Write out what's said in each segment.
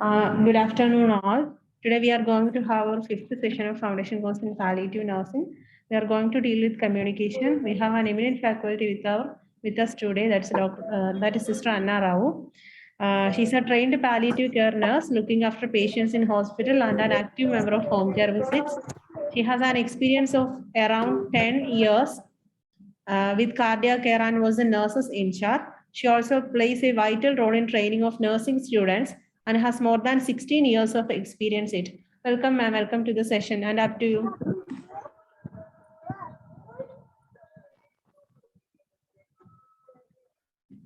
Good afternoon, all. Today we are going to have our fifth session of Foundation course in Palliative Nursing. We are going to deal with communication. We have an eminent faculty with us today. That is Sister Anna Rao. She's a trained palliative care nurse looking after patients in hospital and an active member of home care visits. She has an experience of around 10 years with cardiac care and was a nurse's in charge. She also plays a vital role in training of nursing students and has more than 16 years of experience in it. Welcome, ma'am. Welcome to the session, and up to you.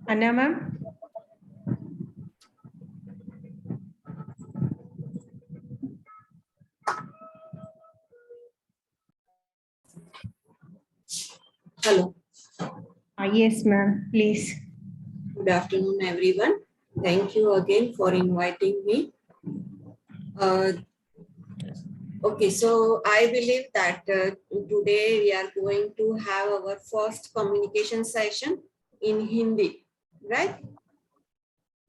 Anna, ma'am. Hello. Yes, ma'am. Please. Good afternoon, everyone. Thank you again for inviting me. Okay, so I believe that today we are going to have our first communication session in Hindi, right?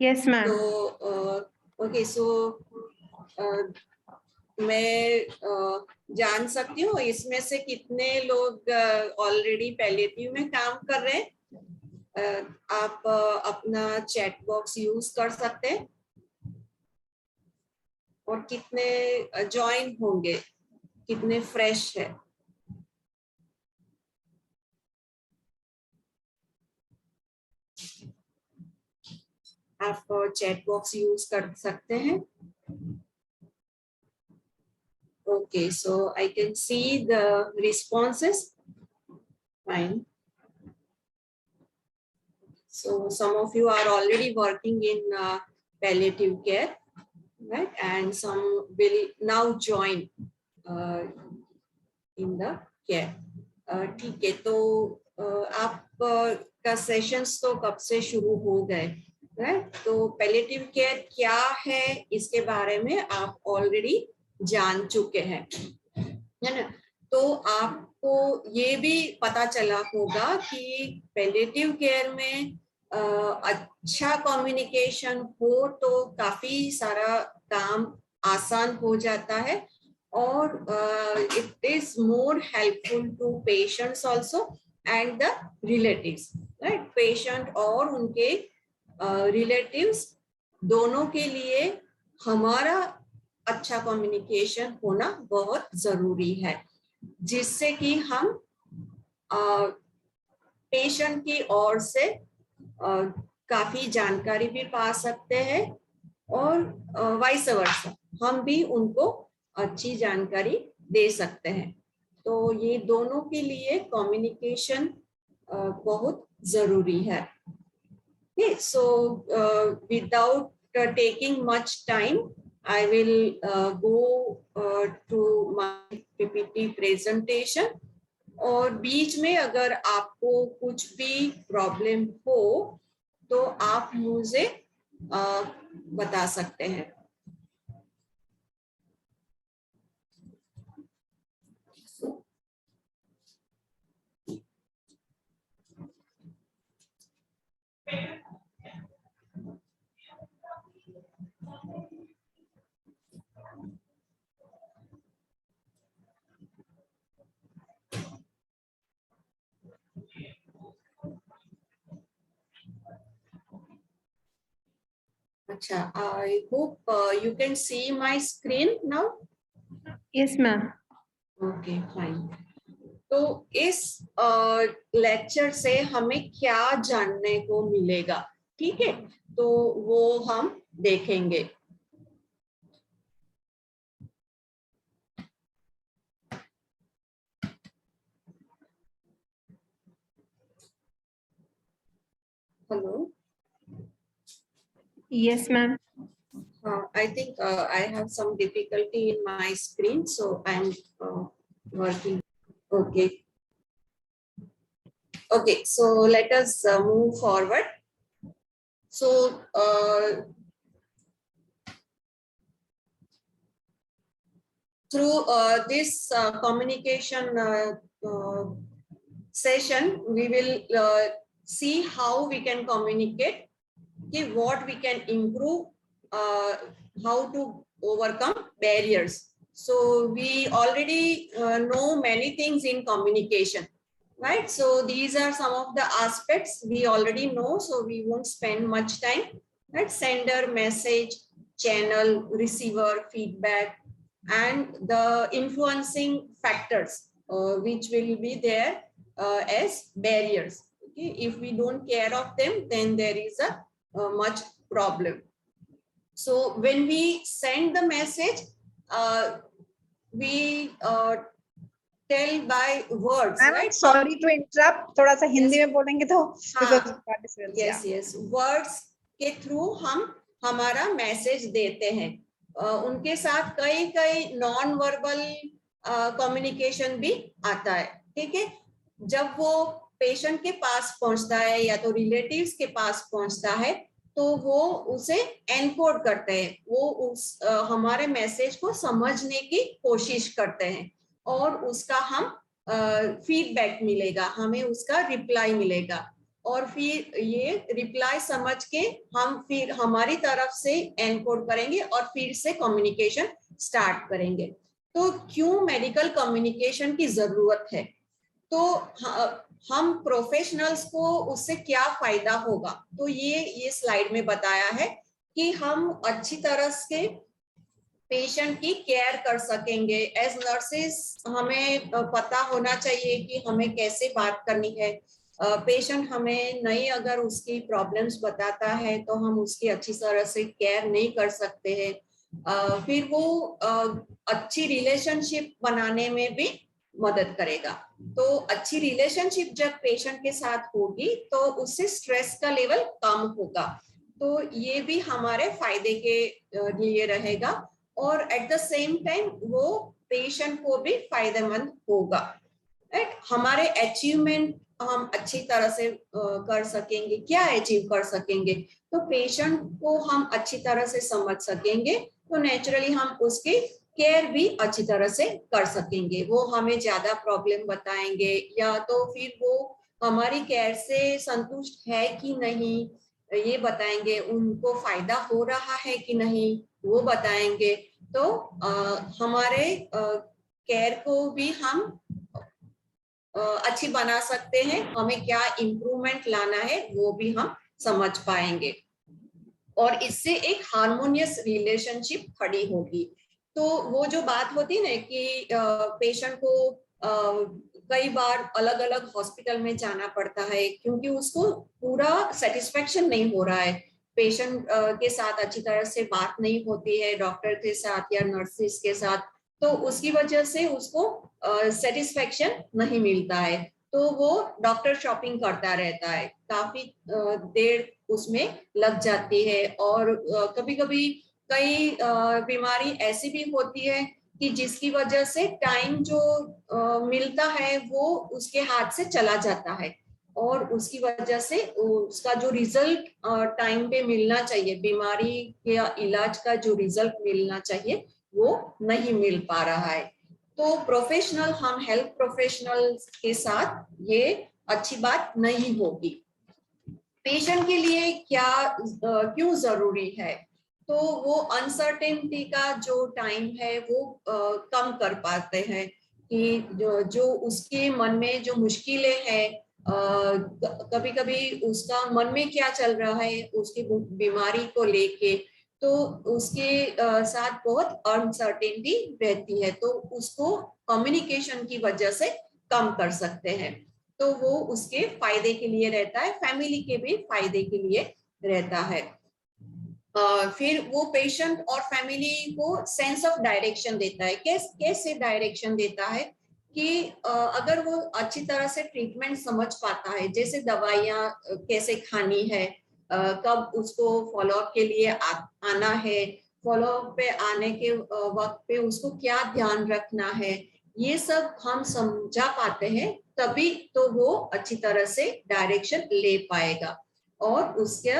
Yes, ma'am. So, okay, so मैं जान सकती हूँ इसमें से कितने लोग already palliative में काम कर रहे हैं? आप अपना चैट बॉक्स यूज कर सकते हैं और कितने ज्वाइन होंगे, कितने फ्रेश है? आप चैट बॉक्स यूज कर सकते हैं. Okay, so I can see the responses. Fine. So some of you are already working in palliative care, right? And some will now join in the care. ठीक है, तो आप का सेशंस तो कब से शुरू हो गए, राइट? तो पैलिएटिव केयर क्या है इसके बारे में आप ऑलरेडी जान चुके हैं, है ना? तो आपको ये भी पता चला होगा कि पैलिएटिव केयर में अच्छा कम्युनिकेशन हो तो काफी सारा काम आसान हो जाता है और it is more helpful to patients also and the relatives, right? Patient और उनके relatives दोनों के लिए हमारा अच्छा कम्युनिकेशन होना बहुत जरूरी है, जिससे कि हम पेशेंट की ओर से काफी जानकारी भी पा सकते हैं और वाइस वर्सा हम भी उनको अच्छी जानकारी दे सकते हैं. तो ये दोनों के लिए कम्युनिकेशन बहुत जरूरी है. So without taking much time, I will go to my PPT presentation. और बीच में अगर आपको कुछ भी प्रॉब्लम हो तो आप मुझे बता सकते हैं. अच्छा, I hope you can see my screen now. Yes, ma'am. Okay, fine. तो इस लेक्चर से हमें क्या जानने को मिलेगा, ठीक है? तो वो हम देखेंगे. Hello. Yes, ma'am. I think I have some difficulty in my screen, so I'm working. Okay. Okay, so let us move forward. So through this communication session, we will see how we can communicate, okay, what we can improve how to overcome barriers. So we already know many things in communication, right? So these are some of the aspects we already know, so we won't spend much time, right? Sender, message, channel, receiver, feedback, and the influencing factors which will be there as barriers. Okay, if we don't care of them, then there is a much problem. So when we send the message, we tell by words, I'm right? sorry to interrupt. थोड़ा सा हिंदी में बोलेंगे तो because हाँ, participants, yes, yeah. yes. Words के through हम हमारा message देते हैं. उनके साथ कई कई नॉन वर्बल कम्युनिकेशन भी आता है. ठीक है, जब वो पेशेंट के पास पहुंचता है या तो रिलेटिव्स के पास पहुंचता है, तो वो उसे एनकोड करते हैं, वो उस हमारे मैसेज को समझने की कोशिश करते हैं और उसका हम फीडबैक मिलेगा, हमें उसका रिप्लाई मिलेगा और फिर ये रिप्लाई समझ के हम फिर हमारी तरफ से एनकोड करेंगे और फिर से कम्युनिकेशन स्टार्ट करेंगे. तो क्यों मेडिकल कम्युनिकेशन की जरूरत है? तो हम प्रोफेशनल्स को उससे क्या फायदा होगा? तो ये स्लाइड में बताया है कि हम अच्छी तरह से पेशेंट की केयर कर सकेंगे. एज नर्सेस हमें पता होना चाहिए कि हमें कैसे बात करनी है. पेशेंट हमें नहीं अगर उसकी प्रॉब्लम्स बताता है तो हम उसकी अच्छी तरह से केयर नहीं कर सकते हैं. फिर वो अच्छी रिलेशनशिप बनाने में भी मदद करेगा. तो अच्छी रिलेशनशिप जब पेशेंट के साथ होगी तो उससे स्ट्रेस का लेवल कम होगा. तो ये भी हमारे फायदे के लिए रहेगा और एट द सेम टाइम वो पेशेंट को भी फायदेमंद होगा. राइट, हमारे अचीवमेंट हम अच्छी तरह से कर सकेंगे. क्या अचीव कर सकेंगे? तो पेशेंट को हम अच्छी तरह से समझ सकेंगे तो नेचुरली हम उसकी केयर भी अच्छी तरह से कर सकेंगे. वो हमें ज्यादा प्रॉब्लम बताएंगे या तो फिर वो हमारी केयर से संतुष्ट है कि नहीं ये बताएंगे, उनको फायदा हो रहा है कि नहीं वो बताएंगे. तो हमारे केयर को भी हम अच्छी बना सकते हैं. हमें क्या इम्प्रूवमेंट लाना है वो भी हम समझ पाएंगे और इससे एक हार्मोनियस रिलेशनशिप खड़ी होगी. तो वो जो बात होती है ना कि पेशेंट को कई बार अलग अलग हॉस्पिटल में जाना पड़ता है क्योंकि उसको पूरा सेटिस्फेक्शन नहीं हो रहा है, पेशेंट के साथ अच्छी तरह से बात नहीं होती है डॉक्टर के साथ या नर्सिस के साथ, तो उसकी वजह से उसको सेटिस्फेक्शन नहीं मिलता है. तो वो डॉक्टर शॉपिंग करता रहता है, काफी देर उसमें लग जाती है और कभी कभी कई बीमारी ऐसी भी होती है कि जिसकी वजह से टाइम जो मिलता है वो उसके हाथ से चला जाता है और उसकी वजह से उसका जो रिजल्ट टाइम पे मिलना चाहिए, बीमारी या इलाज का जो रिजल्ट मिलना चाहिए वो नहीं मिल पा रहा है. तो प्रोफेशनल, हम हेल्थ प्रोफेशनल के साथ ये अच्छी बात नहीं होगी. पेशेंट के लिए क्या क्यों जरूरी है? तो वो अनसर्टेनिटी का जो टाइम है वो कम कर पाते हैं कि जो उसके मन में जो मुश्किलें हैं, कभी कभी उसका मन में क्या चल रहा है उसकी बीमारी को लेके, तो उसके साथ बहुत अनसर्टेनिटी रहती है, तो उसको कम्युनिकेशन की वजह से कम कर सकते हैं. तो वो उसके फायदे के लिए रहता है, फैमिली के भी फायदे के लिए रहता है. फिर वो पेशेंट और फैमिली को सेंस ऑफ डायरेक्शन देता है. कैसे डायरेक्शन देता है कि अगर वो अच्छी तरह से ट्रीटमेंट समझ पाता है, जैसे दवाइयाँ कैसे खानी है, कब उसको फॉलोअप के लिए आना है, फॉलोअप पे आने के वक्त पे उसको क्या ध्यान रखना है, ये सब हम समझा पाते हैं, तभी तो वो अच्छी तरह से डायरेक्शन ले पाएगा और उसके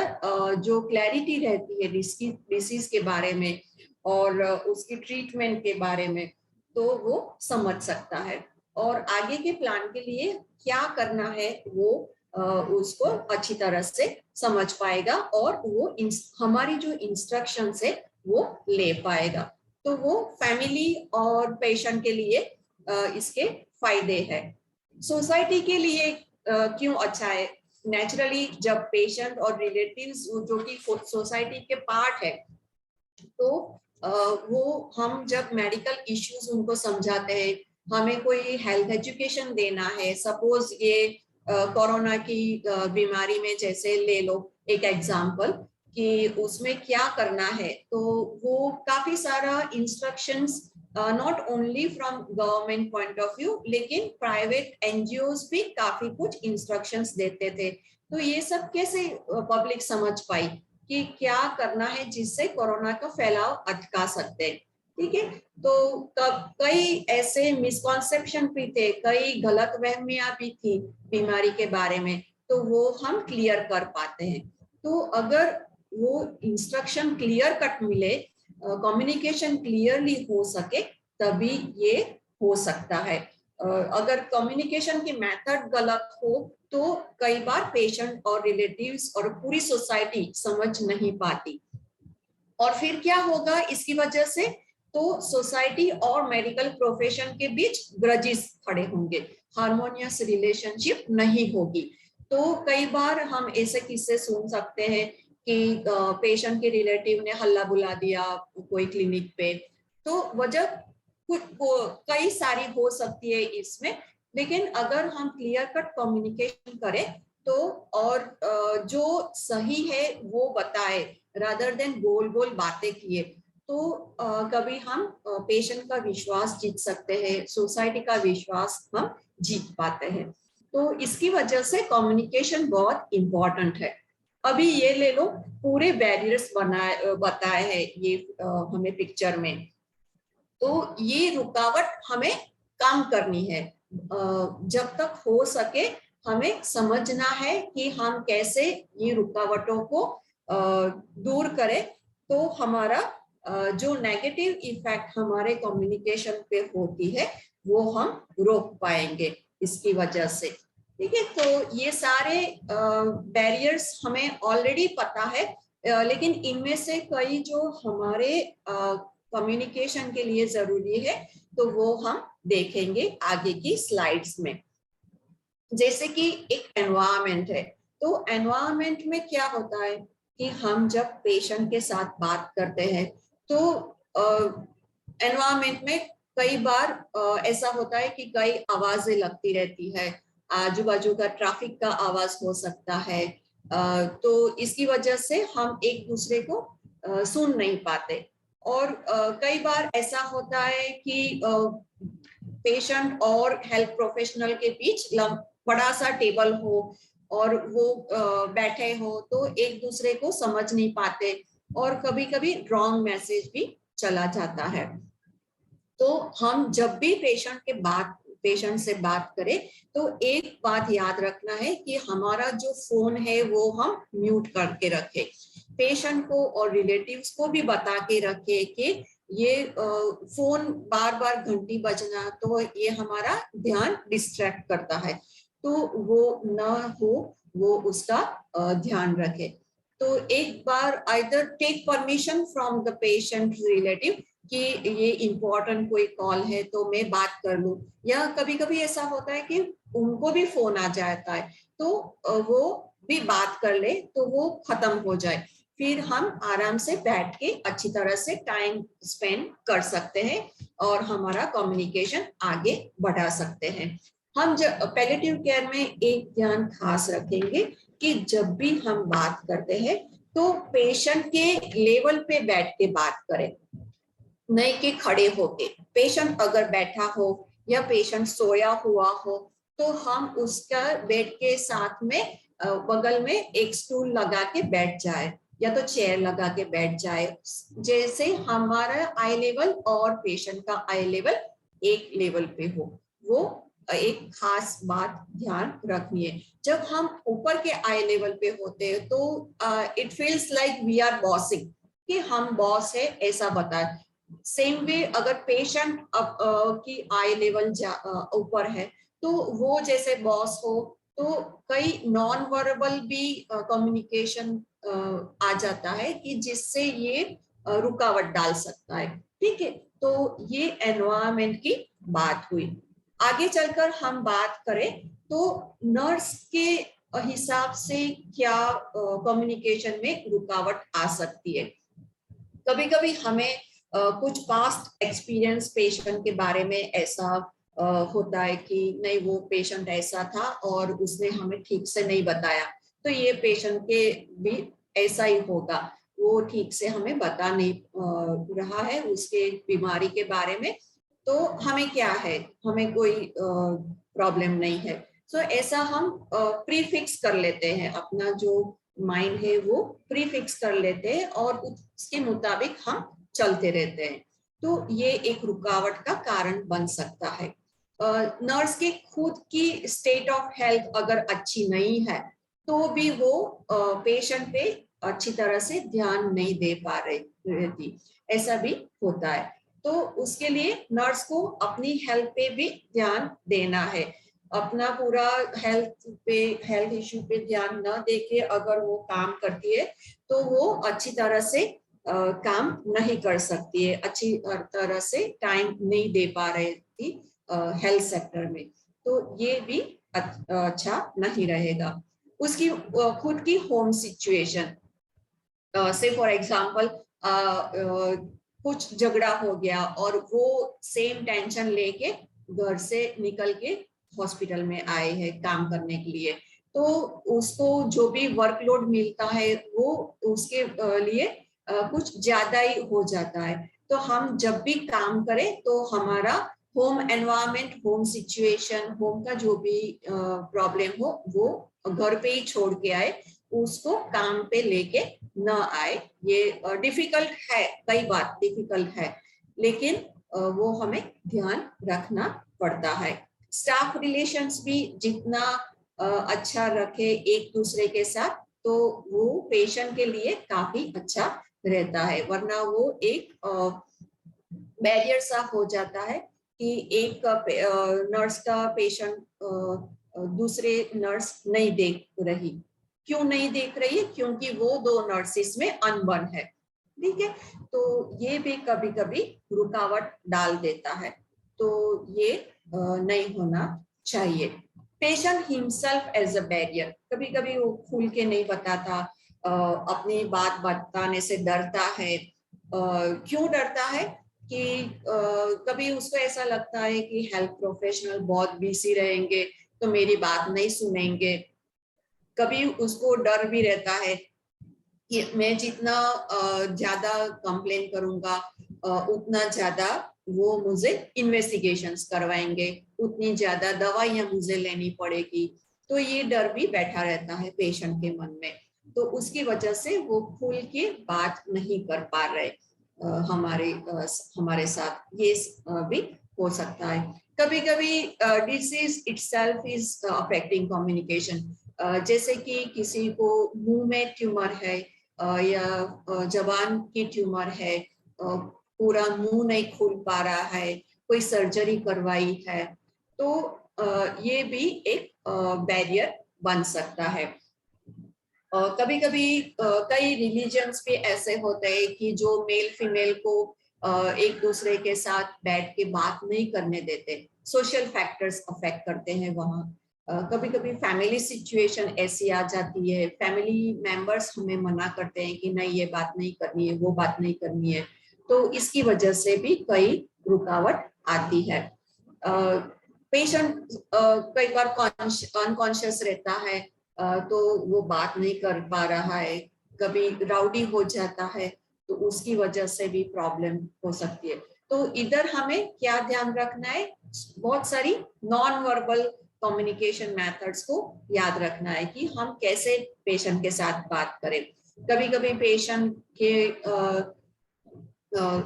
जो क्लैरिटी रहती है डिसीज के बारे में और उसकी ट्रीटमेंट के बारे में, तो वो समझ सकता है और आगे के प्लान के लिए क्या करना है वो उसको अच्छी तरह से समझ पाएगा और वो हमारी जो इंस्ट्रक्शंस है वो ले पाएगा। तो वो फैमिली और पेशेंट के लिए इसके फायदे हैं। सोसाइटी के लिए क्यों अच्छा है? नेचुरली जब पेशेंट और रिलेटिव्स जो कि सोसाइटी के पार्ट है, तो वो हम जब मेडिकल इश्यूज उनको समझाते हैं, हमें कोई हेल्थ एजुकेशन देना है, सपोज ये कोरोना की बीमारी में जैसे ले लो एक एग्जांपल कि उसमें क्या करना है, तो वो काफी सारा instructions not only from government point of view, लेकिन प्राइवेट एनजीओज भी काफी कुछ इंस्ट्रक्शंस देते थे। तो ये सब कैसे पब्लिक समझ पाई कि क्या करना है जिससे कोरोना का फैलाव अटका सकते हैं। ठीक है, तो कई ऐसे मिसकॉन्सेप्शन भी थे, कई गलतफहमियां भी थी बीमारी के बारे में, तो वो हम क्लियर कर पाते हैं। तो अगर वो इंस्ट्रक्शन क्लियर कट मिले, कम्युनिकेशन क्लियरली हो सके, तभी ये हो सकता है। अगर कम्युनिकेशन की मेथड गलत हो तो कई बार पेशेंट और रिलेटिव्स और पूरी सोसाइटी समझ नहीं पाती, और फिर क्या होगा इसकी वजह से? तो सोसाइटी और मेडिकल प्रोफेशन के बीच ग्रजेस खड़े होंगे, हार्मोनियस रिलेशनशिप नहीं होगी। तो कई बार हम ऐसे किस्से सुन सकते हैं कि पेशेंट के रिलेटिव ने हल्ला बुला दिया कोई क्लिनिक पे, तो वजह कई सारी हो सकती है इसमें, लेकिन अगर हम क्लियर कट कम्युनिकेशन करें तो, और जो सही है वो बताए रादर देन गोल गोल बातें किए, तो कभी हम पेशेंट का विश्वास जीत सकते हैं, सोसाइटी का विश्वास हम जीत पाते हैं। तो इसकी वजह से कम्युनिकेशन बहुत इंपॉर्टेंट है। अभी ये ले लो, पूरे बैरियर्स बताए हैं ये हमें पिक्चर में, तो ये रुकावट हमें काम करनी है। जब तक हो सके हमें समझना है कि हम कैसे ये रुकावटों को दूर करें, तो हमारा जो नेगेटिव इफेक्ट हमारे कम्युनिकेशन पे होती है वो हम रोक पाएंगे इसकी वजह से। ठीक है, तो ये सारे बैरियर्स हमें ऑलरेडी पता है, लेकिन इनमें से कई जो हमारे कम्युनिकेशन के लिए जरूरी है, तो वो हम देखेंगे आगे की स्लाइड्स में। जैसे कि एक एनवायरनमेंट है, तो एनवायरनमेंट में क्या होता है कि हम जब पेशेंट के साथ बात करते हैं, तो एनवायरनमेंट में कई बार ऐसा होता है कि कई आवाजें लगती रहती है, आजू बाजू का ट्रैफिक का आवाज हो सकता है, तो इसकी वजह से हम एक दूसरे को सुन नहीं पाते। और कई बार ऐसा होता है कि पेशेंट और हेल्थ प्रोफेशनल के बीच बड़ा सा टेबल हो और वो बैठे हो, तो एक दूसरे को समझ नहीं पाते और कभी कभी रॉन्ग मैसेज भी चला जाता है। तो हम जब भी पेशेंट से बात करें, तो एक बात याद रखना है कि हमारा जो फोन है वो हम म्यूट करके रखें, पेशेंट को और रिलेटिव्स को भी बता के रखे कि ये फोन बार बार घंटी बजना, तो ये हमारा ध्यान डिस्ट्रैक्ट करता है, तो वो ना हो, वो उसका ध्यान रखे। तो एक बार either take permission from the patient relative कि ये इम्पोर्टेंट कोई कॉल है तो मैं बात कर लूं, या कभी कभी ऐसा होता है कि उनको भी फोन आ जाता है, तो वो भी बात कर ले तो वो खत्म हो जाए, फिर हम आराम से बैठ के अच्छी तरह से टाइम स्पेंड कर सकते हैं और हमारा कम्युनिकेशन आगे बढ़ा सकते हैं। हम जब पैलिएटिव केयर में एक ध्यान खास रखेंगे कि जब भी हम बात करते हैं तो पेशेंट के लेवल पे बैठ के बात करें, नहीं कि खड़े होके। पेशेंट अगर बैठा हो या पेशेंट सोया हुआ हो, तो हम उसका बेड के साथ में बगल में एक स्टूल लगा के बैठ जाए या तो चेयर लगा के बैठ जाए, जैसे हमारा आई लेवल और पेशेंट का आई लेवल एक लेवल पे हो। वो एक खास बात ध्यान रखनी है। जब हम ऊपर के आई लेवल पे होते हैं तो it feels like we are bossing, कि हम बॉस है ऐसा बताए। सेम वे अगर पेशेंट की आई लेवल ऊपर है, तो वो जैसे बॉस हो तो कई नॉन वर्बल भी कम्युनिकेशन आ जाता है कि जिससे ये रुकावट डाल सकता है। ठीक है, तो ये एनवायरमेंट की बात हुई। आगे चलकर हम बात करें तो नर्स के हिसाब से क्या कम्युनिकेशन में रुकावट आ सकती है। कभी कभी हमें कुछ पास्ट एक्सपीरियंस पेशेंट के बारे में ऐसा होता है कि नहीं, वो पेशेंट ऐसा था और उसने हमें ठीक से नहीं बताया, तो ये पेशेंट के भी ऐसा ही होगा, वो ठीक से हमें बता नहीं रहा है उसके बीमारी के बारे में, तो हमें क्या है, हमें कोई प्रॉब्लम नहीं है। सो ऐसा हम प्रीफिक्स कर लेते हैं, अपना जो माइंड है वो प्रीफिक्स कर लेते हैं और उसके मुताबिक हम चलते रहते हैं। तो ये एक रुकावट का कारण बन सकता है। नर्स के खुद की स्टेट ऑफ हेल्थ अगर अच्छी नहीं है तो भी वो पेशेंट पे अच्छी तरह से ध्यान नहीं दे पा रहती, ऐसा भी होता है। तो उसके लिए नर्स को अपनी हेल्थ पे भी ध्यान देना है। अपना पूरा हेल्थ इश्यू पे ध्यान न देके अगर वो काम करती है तो वो अच्छी तरह से काम नहीं कर सकती है, अच्छी तरह से टाइम नहीं दे पा रही थी हेल्थ सेक्टर में, तो ये भी अच्छा नहीं रहेगा। उसकी खुद की होम सिचुएशन, से फॉर एग्जांपल कुछ झगड़ा हो गया और वो सेम टेंशन लेके घर से निकल के हॉस्पिटल में आए हैं काम करने के लिए, तो उसको जो भी वर्कलोड मिलता है वो उसके लिए कुछ ज्यादा ही हो जाता है। तो हम जब भी काम करें तो हमारा home environment, home situation, home का जो भी प्रॉब्लम हो वो घर पे ही छोड़ के आए, उसको काम पे लेके न आए। ये डिफिकल्ट है, कई बार डिफिकल्ट है, लेकिन वो हमें ध्यान रखना पड़ता है। स्टाफ रिलेशंस भी जितना अच्छा रखे एक दूसरे के साथ, तो वो पेशेंट के लिए काफी अच्छा रहता है, वरना वो एक बैरियर सा हो जाता है कि एक नर्स का पेशेंट दूसरे नर्स नहीं देख रही। क्यों नहीं देख रही है? क्योंकि वो दो नर्सिस में अनबन है। ठीक है, तो ये भी कभी कभी रुकावट डाल देता है, तो ये नहीं होना चाहिए। Patient himself as a barrier, कभी कभी वो खुल के नहीं बताता, अपनी बात बताने से डरता है। क्यों डरता है? कि कभी उसको ऐसा लगता है कि हेल्थ प्रोफेशनल बहुत बिजी रहेंगे तो मेरी बात नहीं सुनेंगे। कभी उसको डर भी रहता है कि मैं जितना ज्यादा कंप्लेन करूंगा उतना ज्यादा वो मुझे इन्वेस्टिगेशंस करवाएंगे, उतनी ज्यादा दवाइयां मुझे लेनी पड़ेगी। तो ये डर भी बैठा रहता है पेशेंट के मन में, तो उसकी वजह से वो खुल के बात नहीं कर पा रहे हमारे साथ, ये भी हो सकता है। कभी कभी disease itself is affecting communication, जैसे कि किसी को मुंह में ट्यूमर है या जबान की ट्यूमर है, पूरा मुंह नहीं खुल पा रहा है, कोई सर्जरी करवाई है, तो ये भी एक बैरियर बन सकता है। कभी कभी कई रिलीजन्स भी ऐसे होते हैं कि जो मेल फीमेल को एक दूसरे के साथ बैठ के बात नहीं करने देते, सोशल फैक्टर्स अफेक्ट करते हैं वहाँ। कभी कभी फैमिली सिचुएशन ऐसी आ जाती है, फैमिली मेंबर्स हमें मना करते हैं कि नहीं ये बात नहीं करनी है, वो बात नहीं करनी है, तो इसकी वजह से भी कई रुकावट आती है। पेशेंट कई बार अनकॉन्शियस रहता है, तो वो बात नहीं कर पा रहा है, कभी राउडी हो जाता है, तो उसकी वजह से भी प्रॉब्लम हो सकती है। तो इधर हमें क्या ध्यान रखना है, बहुत सारी नॉन वर्बल कम्युनिकेशन मेथड्स को याद रखना है कि हम कैसे पेशेंट के साथ बात करें। कभी कभी पेशेंट के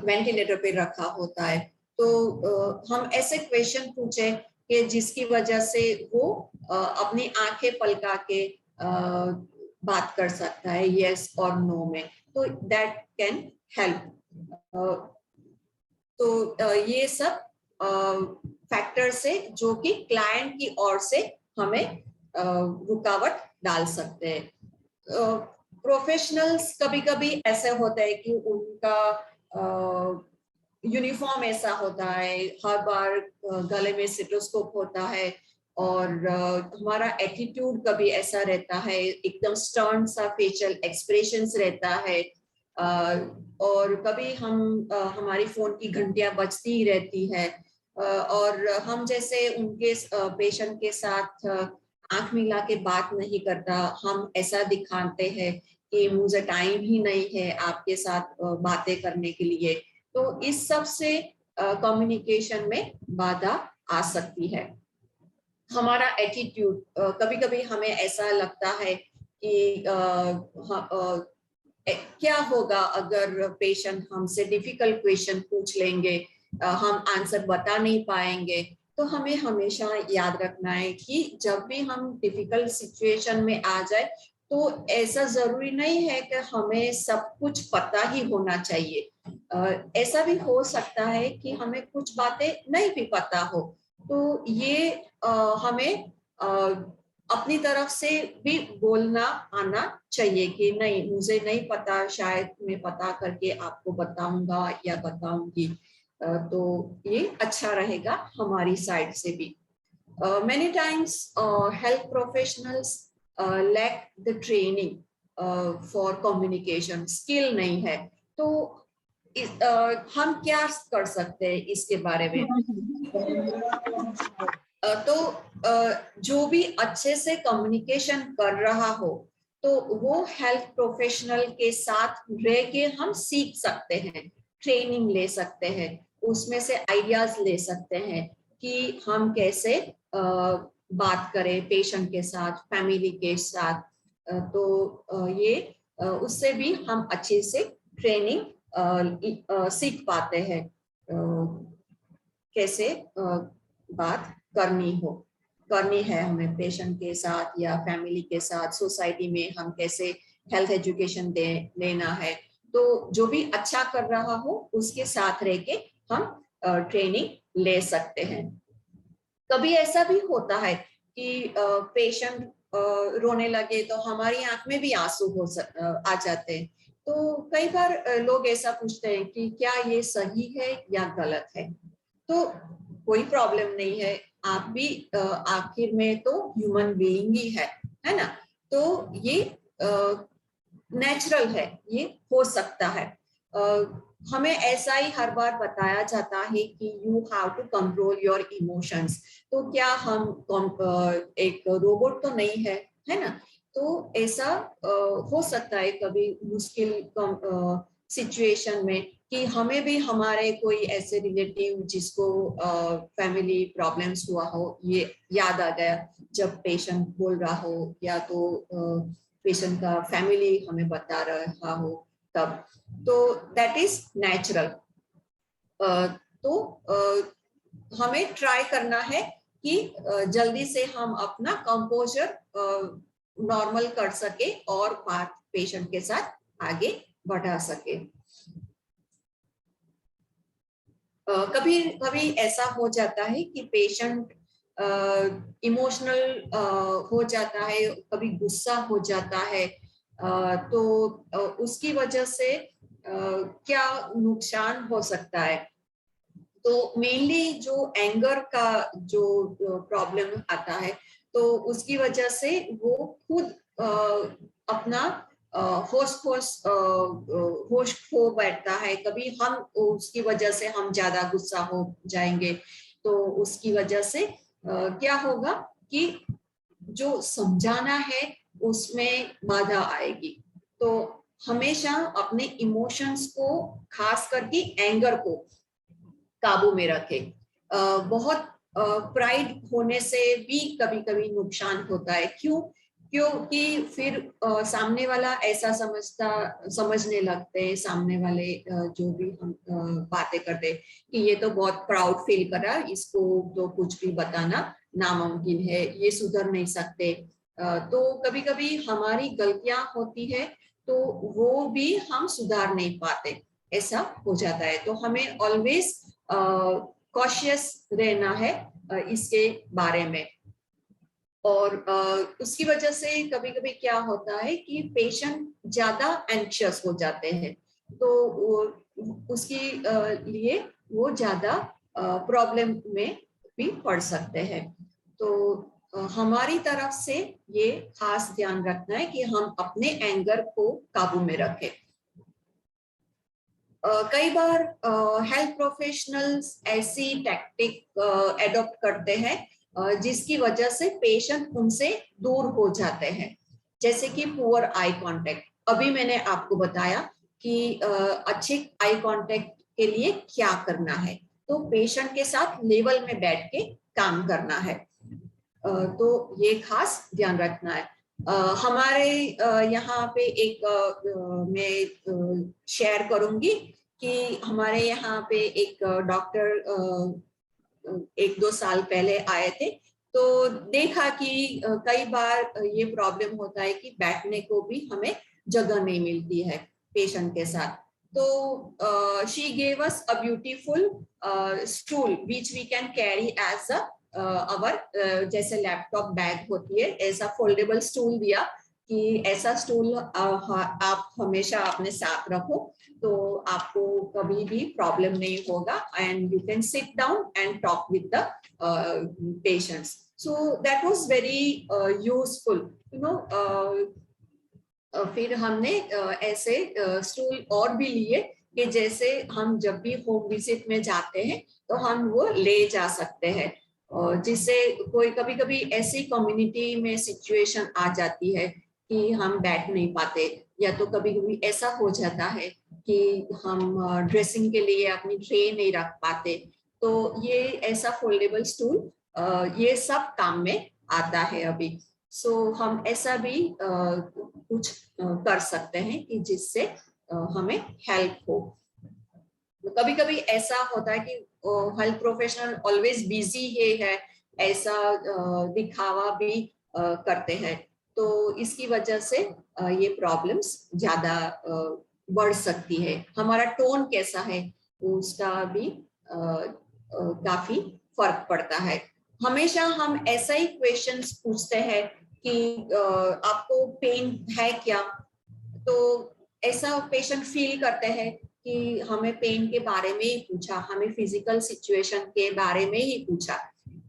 वेंटिलेटर पे रखा होता है, तो हम ऐसे क्वेश्चन पूछे कि जिसकी वजह से वो अपनी आंखें पलका के बात कर सकता है यस और नो में, तो दैट कैन हेल्प। तो ये सब फैक्टर्स है जो कि क्लाइंट की ओर से हमें रुकावट डाल सकते हैं। प्रोफेशनल्स कभी कभी ऐसे होता है कि उनका यूनिफॉर्म ऐसा होता है, हर बार गले में स्टेथोस्कोप होता है, और हमारा एटीट्यूड कभी ऐसा रहता है, एकदम स्टर्न सा फेशियल एक्सप्रेशंस रहता है, और कभी हमारी फोन की घंटियां बजती ही रहती है, और हम जैसे उनके पेशेंट के साथ आंख मिला के बात नहीं करता, हम ऐसा दिखाते हैं कि मुझे टाइम ही नहीं है आपके साथ बातें करने के लिए। तो इस सब से कम्युनिकेशन में बाधा आ सकती है। हमारा एटीट्यूड, कभी कभी हमें ऐसा लगता है कि क्या होगा अगर पेशेंट हमसे डिफिकल्ट क्वेश्चन पूछ लेंगे, हम आंसर बता नहीं पाएंगे। तो हमें हमेशा याद रखना है कि जब भी हम डिफिकल्ट सिचुएशन में आ जाए तो ऐसा जरूरी नहीं है कि हमें सब कुछ पता ही होना चाहिए। ऐसा भी हो सकता है कि हमें कुछ बातें नहीं भी पता हो, तो ये हमें अपनी तरफ से भी बोलना आना चाहिए कि नहीं, मुझे नहीं पता, शायद मैं पता करके आपको बताऊंगा या बताऊंगी। तो ये अच्छा रहेगा हमारी साइड से भी। Many times health professionals lack the training for communication, skill नहीं है। तो हम क्या कर सकते हैं इसके बारे में? तो जो भी अच्छे से कम्युनिकेशन कर रहा हो तो वो हेल्थ प्रोफेशनल के साथ रह के हम सीख सकते हैं, ट्रेनिंग ले सकते हैं, उसमें से आइडियाज ले सकते हैं कि हम कैसे बात करें पेशेंट के साथ, फैमिली के साथ। तो ये उससे भी हम अच्छे से ट्रेनिंग सीख पाते हैं, कैसे बात करनी है हमें पेशेंट के साथ या फैमिली के साथ, सोसाइटी में हम कैसे हेल्थ एजुकेशन देना है। तो जो भी अच्छा कर रहा हो उसके साथ रह के हम ट्रेनिंग ले सकते हैं। कभी ऐसा भी होता है कि पेशेंट रोने लगे तो हमारी आंख में भी आंसू आ जाते हैं। तो कई बार लोग ऐसा पूछते हैं कि क्या ये सही है या गलत है। तो कोई प्रॉब्लम नहीं है, आप भी आखिर में तो ह्यूमन बीइंग ही है ना। तो ये नेचुरल है, ये हो सकता है। हमें ऐसा ही हर बार बताया जाता है कि you have to control your emotions. तो क्या हम एक रोबोट तो नहीं है ना। तो ऐसा हो सकता है कभी मुश्किल सिचुएशन में कि हमें भी हमारे कोई ऐसे रिलेटिव जिसको फैमिली प्रॉब्लम्स हुआ हो, ये याद आ गया जब पेशेंट बोल रहा हो, या तो पेशेंट का फैमिली हमें बता रहा हो तब। तो दैट इज नेचुरल। तो हमें ट्राई करना है कि जल्दी से हम अपना कंपोजर नॉर्मल कर सके और बात पेशेंट के साथ आगे बढ़ा सके। कभी कभी ऐसा हो जाता है कि पेशेंट इमोशनल हो जाता है, कभी गुस्सा हो जाता है, तो उसकी वजह से क्या नुकसान हो सकता है। तो मेनली जो एंगर का जो प्रॉब्लम आता है, तो उसकी वजह से वो खुद अपना होश खो बैठता है। कभी हम उसकी वजह से हम ज्यादा गुस्सा हो जाएंगे, तो उसकी वजह से क्या होगा कि जो समझाना है उसमें बाधा आएगी। तो हमेशा अपने इमोशंस को, खास करके एंगर को काबू में रखे। बहुत प्राइड होने से भी कभी कभी नुकसान होता है। क्योंकि फिर सामने वाला ऐसा समझने लगते हैं, सामने वाले जो भी हम बातें करते कि ये तो बहुत प्राउड फील कर रहा है, इसको तो कुछ भी बताना नामुमकिन है, ये सुधर नहीं सकते। तो कभी कभी हमारी गलतियां होती है तो वो भी हम सुधार नहीं पाते, ऐसा हो जाता है। तो हमें ऑलवेज कॉशियस रहना है इसके बारे में। और उसकी वजह से कभी कभी क्या होता है कि पेशेंट ज्यादा एंक्शियस हो जाते हैं, तो उसके लिए वो ज्यादा प्रॉब्लम में भी पड़ सकते हैं। तो हमारी तरफ से ये खास ध्यान रखना है कि हम अपने एंगर को काबू में रखें। कई बार हेल्थ प्रोफेशनल्स ऐसी टैक्टिक एडॉप्ट करते हैं जिसकी वजह से पेशेंट उनसे दूर हो जाते हैं, जैसे कि पुअर आई कांटेक्ट। अभी मैंने आपको बताया कि अच्छे आई कांटेक्ट के लिए क्या करना है, तो पेशेंट के साथ लेवल में बैठ के काम करना है। तो ये खास ध्यान रखना है। हमारे यहाँ पे एक मैं शेयर करूंगी कि हमारे यहाँ पे एक डॉक्टर 1-2 साल पहले आए थे, तो देखा कि कई बार ये प्रॉब्लम होता है कि बैठने को भी हमें जगह नहीं मिलती है पेशेंट के साथ। तो she gave us a beautiful stool which we can carry as our जैसे लैपटॉप बैग होती है, ऐसा फोल्डेबल स्टूल दिया कि ऐसा स्टूल आप हमेशा अपने साथ रखो, तो आपको कभी भी प्रॉब्लम नहीं होगा, and you can sit down and talk with the patients. So that was very useful, you know. फिर हमने ऐसे स्टूल और भी लिए कि जैसे हम जब भी होम विजिट में जाते हैं तो हम वो ले जा सकते हैं, और जिससे कोई कभी कभी ऐसी कम्युनिटी में सिचुएशन आ जाती है कि हम बैठ नहीं पाते, या तो कभी कभी ऐसा हो जाता है कि हम ड्रेसिंग के लिए अपनी ट्रे नहीं रख पाते, तो ये ऐसा फोल्डेबल स्टूल ये सब काम में आता है अभी। सो हम ऐसा भी कुछ कर सकते हैं कि जिससे हमें हेल्प हो। कभी कभी ऐसा होता है कि हेल्थ प्रोफेशनल ऑलवेज बिजी है, ऐसा दिखावा भी करते हैं, तो इसकी वजह से ये प्रॉब्लम्स ज्यादा बढ़ सकती है। हमारा टोन कैसा है उसका भी काफी फर्क पड़ता है। हमेशा हम ऐसा ही क्वेश्चंस पूछते हैं कि आपको पेन है क्या, तो ऐसा पेशेंट फील करते हैं कि हमें पेन के बारे में ही पूछा, हमें फिजिकल सिचुएशन के बारे में ही पूछा।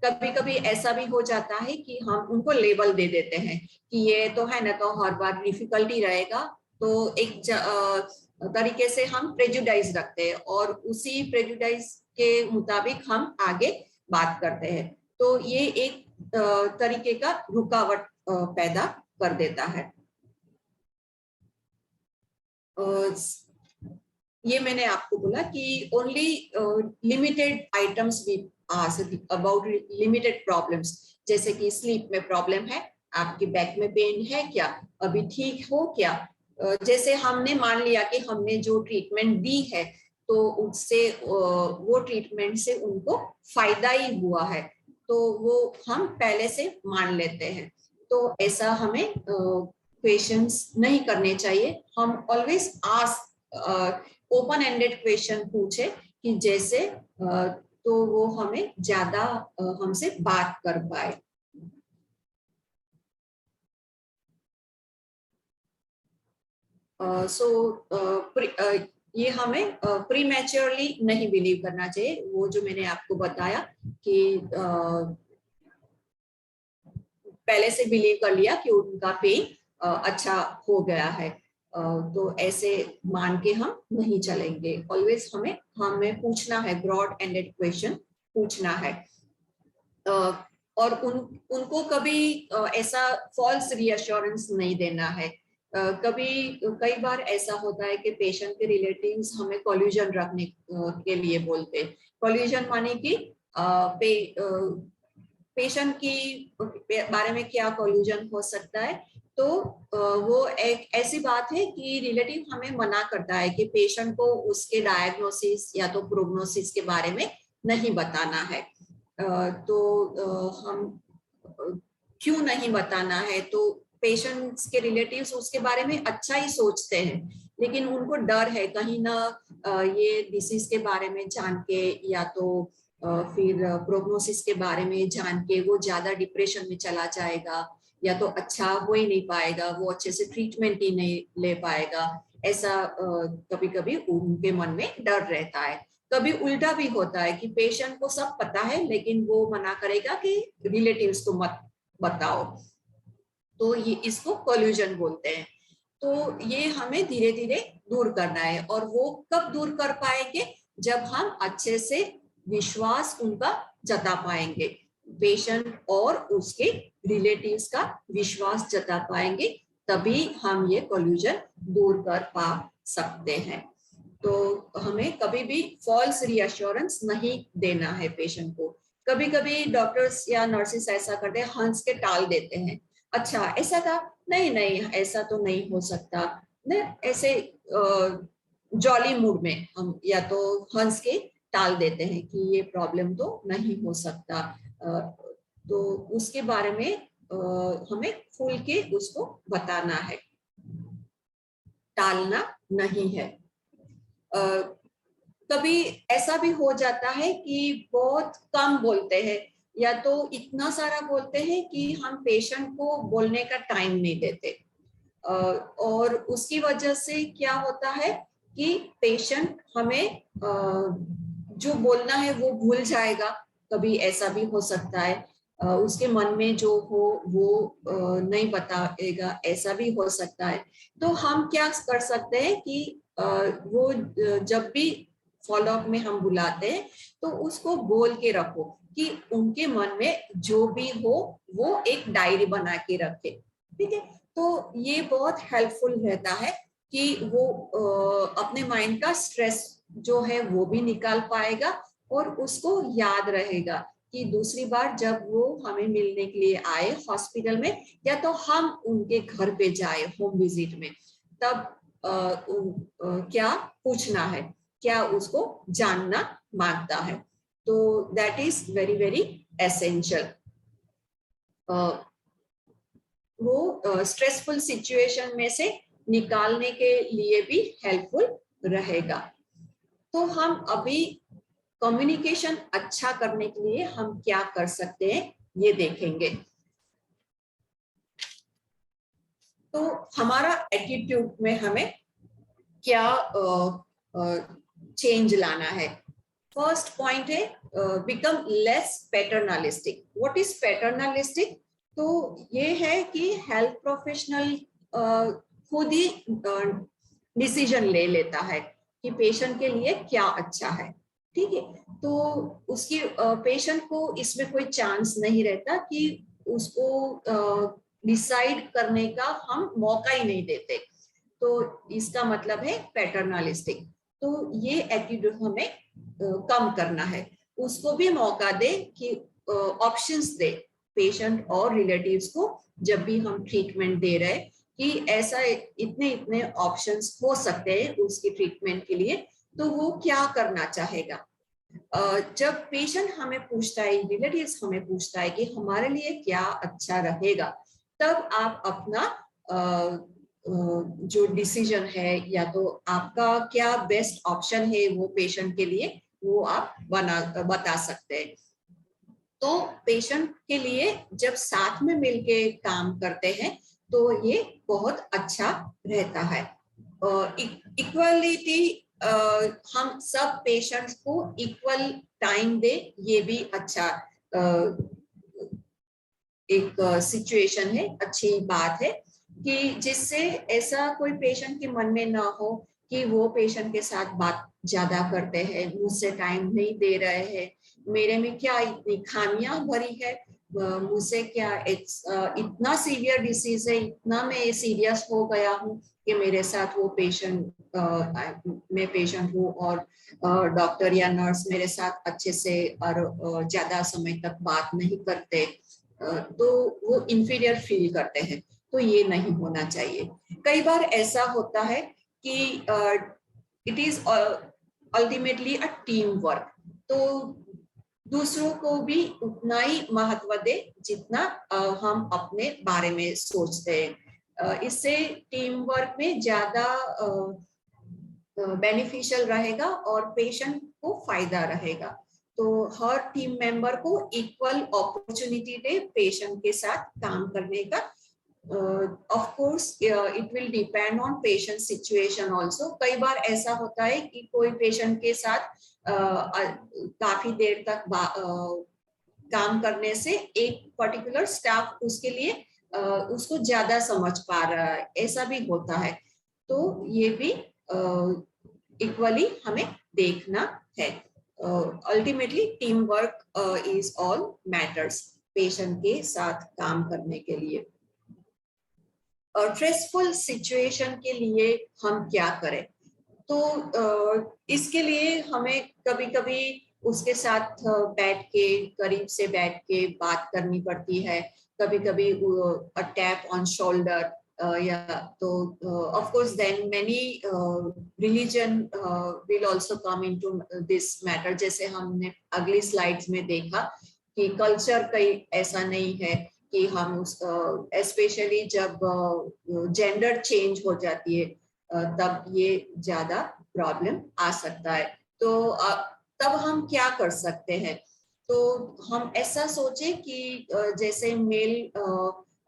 कभी कभी ऐसा भी हो जाता है कि हम उनको लेबल दे देते हैं कि ये तो है ना, तो हर बार डिफिकल्टी रहेगा, तो एक तरीके से हम प्रेजुडाइज रखते हैं और उसी प्रेजुडाइज के मुताबिक हम आगे बात करते हैं, तो ये एक तरीके का रुकावट पैदा कर देता है। ये मैंने आपको बोला कि only limited items we ask about limited problems, जैसे कि स्लीप में प्रॉब्लम है, आपकी बैक में पेन है क्या, अभी ठीक हो क्या। जैसे हमने मान लिया कि हमने जो ट्रीटमेंट दी है तो उससे वो ट्रीटमेंट से उनको फायदा ही हुआ है, तो वो हम पहले से मान लेते हैं, तो ऐसा हमें क्वेश्चंस नहीं करने चाहिए। हम always ask open ended question पूछे कि जैसे तो वो हमें ज्यादा हमसे बात कर पाए। ये हमें प्रीमैच्योरली नहीं बिलीव करना चाहिए, वो जो मैंने आपको बताया कि पहले से बिलीव कर लिया कि उनका पेन अच्छा हो गया है, तो ऐसे मान के हम नहीं चलेंगे। ऑलवेज हमें पूछना है, ब्रॉड एंडेड क्वेश्चन पूछना है, और उनको कभी ऐसा फॉल्स रीअश्योरेंस नहीं देना है। कई बार ऐसा होता है कि पेशेंट के रिलेटिव्स हमें कोल्यूजन रखने के लिए बोलते हैं। कोल्यूजन माने कि पेशेंट की बारे में क्या कोल्यूजन हो सकता है, तो वो एक ऐसी बात है कि रिलेटिव हमें मना करता है कि पेशेंट को उसके डायग्नोसिस या तो प्रोग्नोसिस के बारे में नहीं बताना है। तो हम क्यों नहीं बताना है, तो पेशेंट्स के रिलेटिव्स उसके बारे में अच्छा ही सोचते हैं, लेकिन उनको डर है कहीं ना ये डिसीज के बारे में जान के या तो फिर प्रोग्नोसिस के बारे में जान के वो ज्यादा डिप्रेशन में चला जाएगा, या तो अच्छा हो ही नहीं पाएगा, वो अच्छे से ट्रीटमेंट ही नहीं ले पाएगा, ऐसा कभी कभी उनके मन में डर रहता है। कभी उल्टा भी होता है कि पेशेंट को सब पता है लेकिन वो मना करेगा कि रिलेटिव्स को मत बताओ, तो ये इसको कोल्यूजन बोलते हैं। तो ये हमें धीरे धीरे दूर करना है, और वो कब दूर कर पाएंगे, जब हम अच्छे से विश्वास उनका जता पाएंगे, पेशेंट और उसके रिलेटिव्स का विश्वास जता पाएंगे, तभी हम ये कोल्यूजन दूर कर पा सकते हैं। तो हमें कभी भी फॉल्स रीअश्योरेंस नहीं देना है पेशेंट को। कभी कभी डॉक्टर्स या नर्सेस ऐसा करते हैं, हंस के टाल देते हैं, अच्छा ऐसा था, नहीं नहीं ऐसा तो नहीं हो सकता, नहीं ऐसे जॉली मूड में हम या तो हंस के टाल देते हैं कि ये प्रॉब्लम तो नहीं हो सकता। तो उसके बारे में हमें खुल के उसको बताना है, टालना नहीं है। कभी ऐसा भी हो जाता है कि बहुत कम बोलते हैं, या तो इतना सारा बोलते हैं कि हम पेशेंट को बोलने का टाइम नहीं देते, और उसकी वजह से क्या होता है कि पेशेंट हमें जो बोलना है वो भूल जाएगा, कभी ऐसा भी हो सकता है, उसके मन में जो हो वो नहीं बताएगा, ऐसा भी हो सकता है। तो हम क्या कर सकते हैं कि वो जब भी फॉलोअप में हम बुलाते हैं तो उसको बोल के रखो कि उनके मन में जो भी हो वो एक डायरी बना के रखे, ठीक है। तो ये बहुत हेल्पफुल रहता है कि वो अपने माइंड का स्ट्रेस जो है वो भी निकाल पाएगा, और उसको याद रहेगा कि दूसरी बार जब वो हमें मिलने के लिए आए हॉस्पिटल में, या तो हम उनके घर पे जाए होम विजिट में, तब क्या पूछना है, क्या उसको जानना मांगता है। तो that is very very essential. वो स्ट्रेसफुल सिचुएशन में से निकालने के लिए भी हेल्पफुल रहेगा। तो हम अभी कम्युनिकेशन अच्छा करने के लिए हम क्या कर सकते हैं ये देखेंगे। तो हमारा एटीट्यूड में हमें क्या चेंज लाना है। फर्स्ट पॉइंट है become less paternalistic. What is paternalistic? तो ये है कि हेल्थ प्रोफेशनल खुद ही डिसीजन ले लेता है कि पेशेंट के लिए क्या अच्छा है, ठीक है। तो उसकी पेशेंट को इसमें कोई चांस नहीं रहता कि उसको डिसाइड करने का हम मौका ही नहीं देते, तो इसका मतलब है पैटर्नलिस्टिक। तो ये एटीट्यूड हमें कम करना है, उसको भी मौका दे कि ऑप्शंस दे पेशेंट और रिलेटिव्स को, जब भी हम ट्रीटमेंट दे रहे कि ऐसा इतने इतने ऑप्शंस हो सकते हैं उसकी ट्रीटमेंट के लिए, तो वो क्या करना चाहेगा। जब पेशेंट हमें पूछता है, रिलेटिव्स हमें पूछता है कि हमारे लिए क्या अच्छा रहेगा, तब आप अपना जो डिसीजन है या तो आपका क्या बेस्ट ऑप्शन है वो पेशेंट के लिए, वो आप बता सकते हैं। तो पेशेंट के लिए जब साथ में मिलके काम करते हैं तो ये बहुत अच्छा रहता है। इक्वलिटी, हम सब पेशेंट्स को इक्वल टाइम दे, ये भी अच्छा एक सिचुएशन है, अच्छी बात है कि जिससे ऐसा कोई पेशेंट के मन में ना हो कि वो पेशेंट के साथ बात ज्यादा करते हैं, मुझसे टाइम नहीं दे रहे हैं, मेरे में क्या इतनी खामियां भरी है, मुझसे क्या इतना सीवियर डिसीज है, इतना मैं सीरियस हो गया हूँ कि मेरे साथ वो पेशेंट, मैं पेशेंट हूँ और डॉक्टर या नर्स मेरे साथ अच्छे से और ज्यादा समय तक बात नहीं करते, तो वो इंफीरियर फील करते हैं। तो ये नहीं होना चाहिए। कई बार ऐसा होता है कि it is ultimately a team work, तो दूसरों को भी उतना ही महत्व दे जितना हम अपने बारे में सोचते हैं। इससे टीम वर्क में ज्यादा बेनिफिशियल रहेगा और पेशेंट को फायदा रहेगा। तो हर टीम मेंबर को इक्वल अपॉर्चुनिटी दे पेशेंट के साथ काम करने का। Of course it will depend on patient situation also. कई बार ऐसा होता है कि कोई पेशेंट के साथ काफी देर तक काम करने से एक पर्टिकुलर स्टाफ उसके लिए उसको ज्यादा समझ पा रहा है, ऐसा भी होता है। तो ये भी इक्वली हमें देखना है। Ultimately team work is all matters patient के साथ काम करने के लिए। स्ट्रेसफुल सिचुएशन के लिए हम क्या करें? तो इसके लिए हमें कभी कभी उसके साथ बैठ के, करीब से बैठ के बात करनी पड़ती है। कभी कभी अ टैप ऑन शोल्डर या तो of course then many religion will also come into this matter. जैसे हमने अगली स्लाइड्स में देखा कि कल्चर कई ऐसा नहीं है कि हम उस स्पेशली जब जेंडर चेंज हो जाती है तब ये ज्यादा प्रॉब्लम आ सकता है। तो तब हम क्या कर सकते हैं? तो हम ऐसा सोचे कि जैसे मेल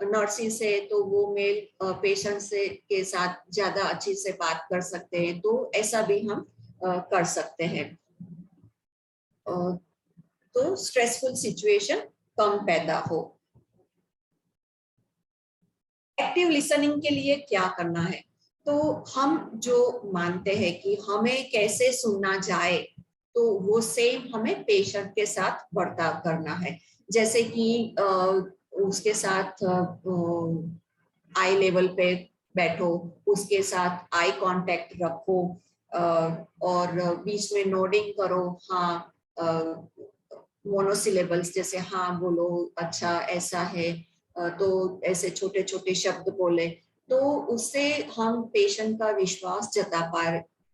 नर्सिस है तो वो मेल पेशेंट से के साथ ज्यादा अच्छी से बात कर सकते हैं, तो ऐसा भी हम कर सकते हैं। तो स्ट्रेसफुल सिचुएशन कम पैदा हो। एक्टिव लिसनिंग के लिए क्या करना है? तो हम जो मानते हैं कि हमें कैसे सुनना जाए, तो वो सेम हमें पेशेंट के साथ बर्ताव करना है। जैसे कि उसके साथ आई लेवल पे बैठो, उसके साथ आई कांटेक्ट रखो और बीच में नोडिंग करो। हाँ, मोनोसिलेबल्स जैसे हाँ बोलो, अच्छा ऐसा है, तो ऐसे छोटे छोटे शब्द बोले, तो उससे हम पेशेंट का विश्वास जता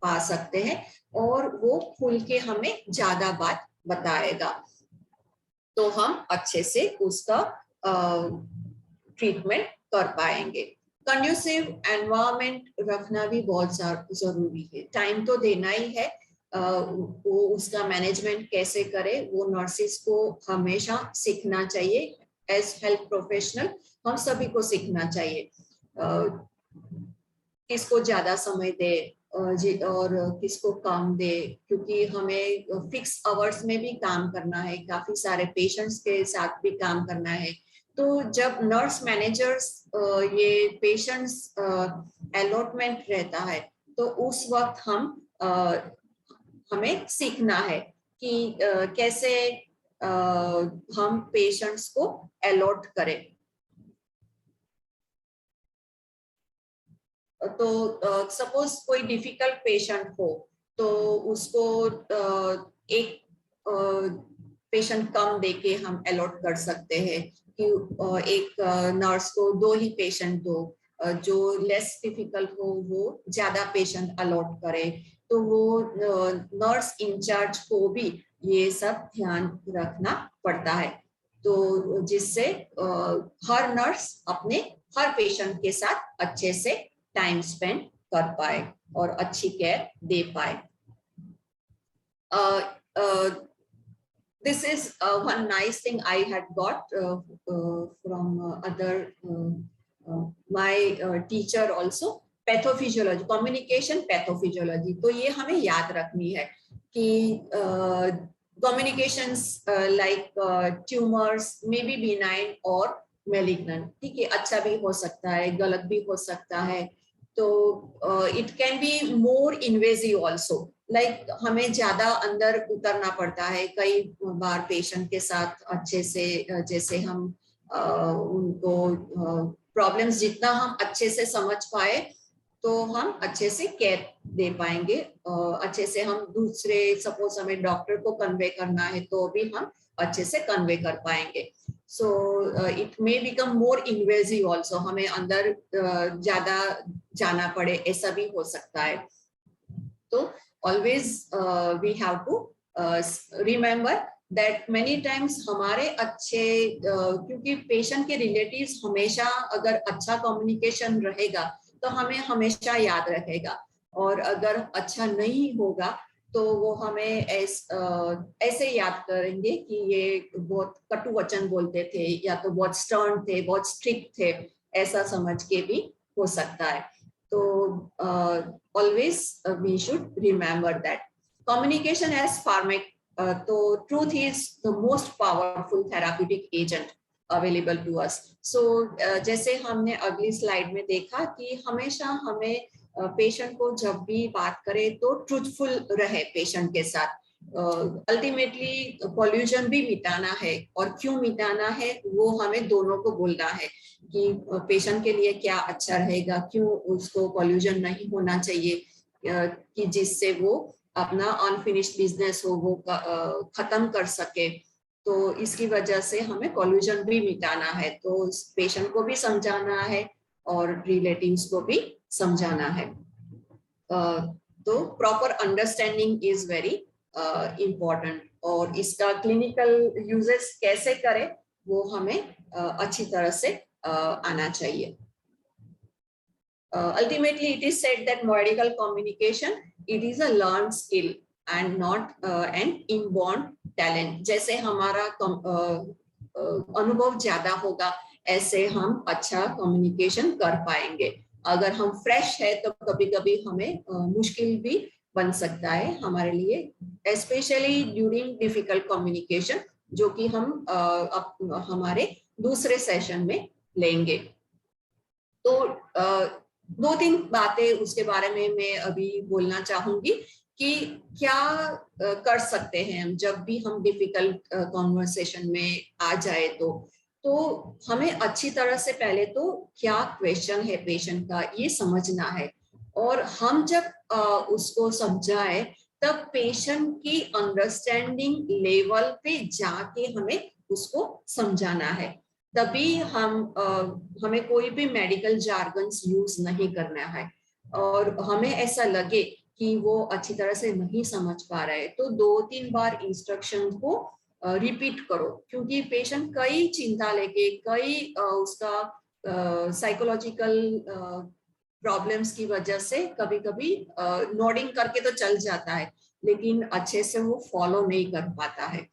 पा सकते हैं और वो खुल के हमें ज्यादा बात बताएगा, तो हम अच्छे से उसका ट्रीटमेंट कर पाएंगे। कंड्यूसिव एनवायरनमेंट रखना भी बहुत जरूरी है। टाइम तो देना ही है, वो उसका मैनेजमेंट कैसे करे वो नर्सिस को हमेशा सीखना चाहिए। एज हेल्थ प्रोफेशनल हम सभी को सीखना चाहिए किसको ज्यादा समय दे और किसको कम दे, क्योंकि हमें फिक्स आवर्स में भी काम करना है, काफी सारे पेशेंट्स के साथ भी काम करना है। तो जब नर्स मैनेजर्स ये पेशेंट्स अलॉटमेंट रहता है, तो उस वक्त हमें सीखना है कि कैसे हम पेशेंट्स को अलॉट करें। तो सपोज कोई डिफिकल्ट पेशेंट हो तो उसको एक पेशेंट कम देके हम अलॉट कर सकते हैं कि एक नर्स को 2 ही पेशेंट दो, जो लेस डिफिकल्ट हो वो ज्यादा पेशेंट अलॉट करे। तो वो नर्स इंचार्ज को भी ये सब ध्यान रखना पड़ता है, तो जिससे हर नर्स अपने हर पेशेंट के साथ अच्छे से टाइम स्पेंड कर पाए और अच्छी केयर दे पाए। This is one nice thing I had got from my teacher also, pathophysiology, communication pathophysiology. तो ये हमें याद रखनी है कि communications like tumours may be benign और मैलिग्नेंट, ठीक है, अच्छा भी हो सकता है, गलत भी हो सकता है। तो it can be more invasive also, like हमें ज्यादा अंदर उतरना पड़ता है कई बार पेशेंट के साथ अच्छे से, जैसे हम उनको प्रॉब्लम्स जितना हम अच्छे से समझ पाए तो हम अच्छे से केयर दे पाएंगे। अच्छे से हम दूसरे, सपोज हमें डॉक्टर को कन्वे करना है तो भी हम अच्छे से कन्वे कर पाएंगे। So it may become more invasive also, हमें अंदर ज्यादा जाना पड़े, ऐसा भी हो सकता है। तो always we have to remember that many times हमारे अच्छे क्योंकि पेशेंट के रिलेटिव्स हमेशा अगर अच्छा कम्युनिकेशन रहेगा तो हमें हमेशा याद रखेगा, और अगर अच्छा नहीं होगा तो वो हमें ऐसे याद करेंगे कि ये बहुत कटु वचन बोलते थे या तो बहुत स्टर्न थे, बहुत स्ट्रिक्ट थे, ऐसा समझ के भी हो सकता है। तो always we should remember that communication as pharmac, तो truth is the most powerful therapeutic agent available to us. So जैसे हमने अगली स्लाइड में देखा कि हमेशा हमें पेशेंट को जब भी बात करें तो ट्रूथफुल रहे पेशेंट के साथ। अल्टीमेटली पॉल्यूशन भी मिटाना है, और क्यों मिटाना है वो हमें दोनों को बोलना है कि पेशेंट के लिए क्या अच्छा रहेगा, क्यों उसको पॉल्यूशन नहीं होना चाहिए, कि जिससे वो अपना अनफिनिश्ड बिजनेस हो वो खत्म कर सके। तो इसकी वजह से हमें पॉल्यूशन भी मिटाना है, तो पेशेंट को भी समझाना है और रिलेटिव्स को भी समझाना है। तो proper understanding is very important, और इसका क्लिनिकल यूजेस कैसे करें वो हमें अच्छी तरह से आना चाहिए। Ultimately, it is said that medical communication, it is a learned skill and not an inborn talent. जैसे हमारा अनुभव ज्यादा होगा, ऐसे हम अच्छा कम्युनिकेशन कर पाएंगे। अगर हम फ्रेश है तो कभी कभी हमें मुश्किल भी बन सकता है हमारे लिए, स्पेशली ड्यूरिंग डिफिकल्ट कम्युनिकेशन, जो कि हम हमारे दूसरे सेशन में लेंगे। तो दो तीन बातें उसके बारे में मैं अभी बोलना चाहूंगी कि क्या कर सकते हैं हम जब भी हम डिफिकल्ट कॉन्वर्सेशन में आ जाए। तो हमें अच्छी तरह से पहले तो क्या क्वेश्चन है पेशेंट का ये समझना है, और हम जब उसको समझाए तब पेशेंट की अंडरस्टैंडिंग लेवल पे जाके हमें उसको समझाना है। तभी हमें कोई भी मेडिकल जार्गन्स यूज नहीं करना है, और हमें ऐसा लगे कि वो अच्छी तरह से नहीं समझ पा रहा है तो 2-3 बार इंस्ट्रक्शन को रिपीट करो, क्योंकि पेशेंट कई चिंता लेके कई उसका साइकोलॉजिकल प्रॉब्लम्स की वजह से कभी कभी नोडिंग करके तो चल जाता है, लेकिन अच्छे से वो फॉलो नहीं कर पाता है।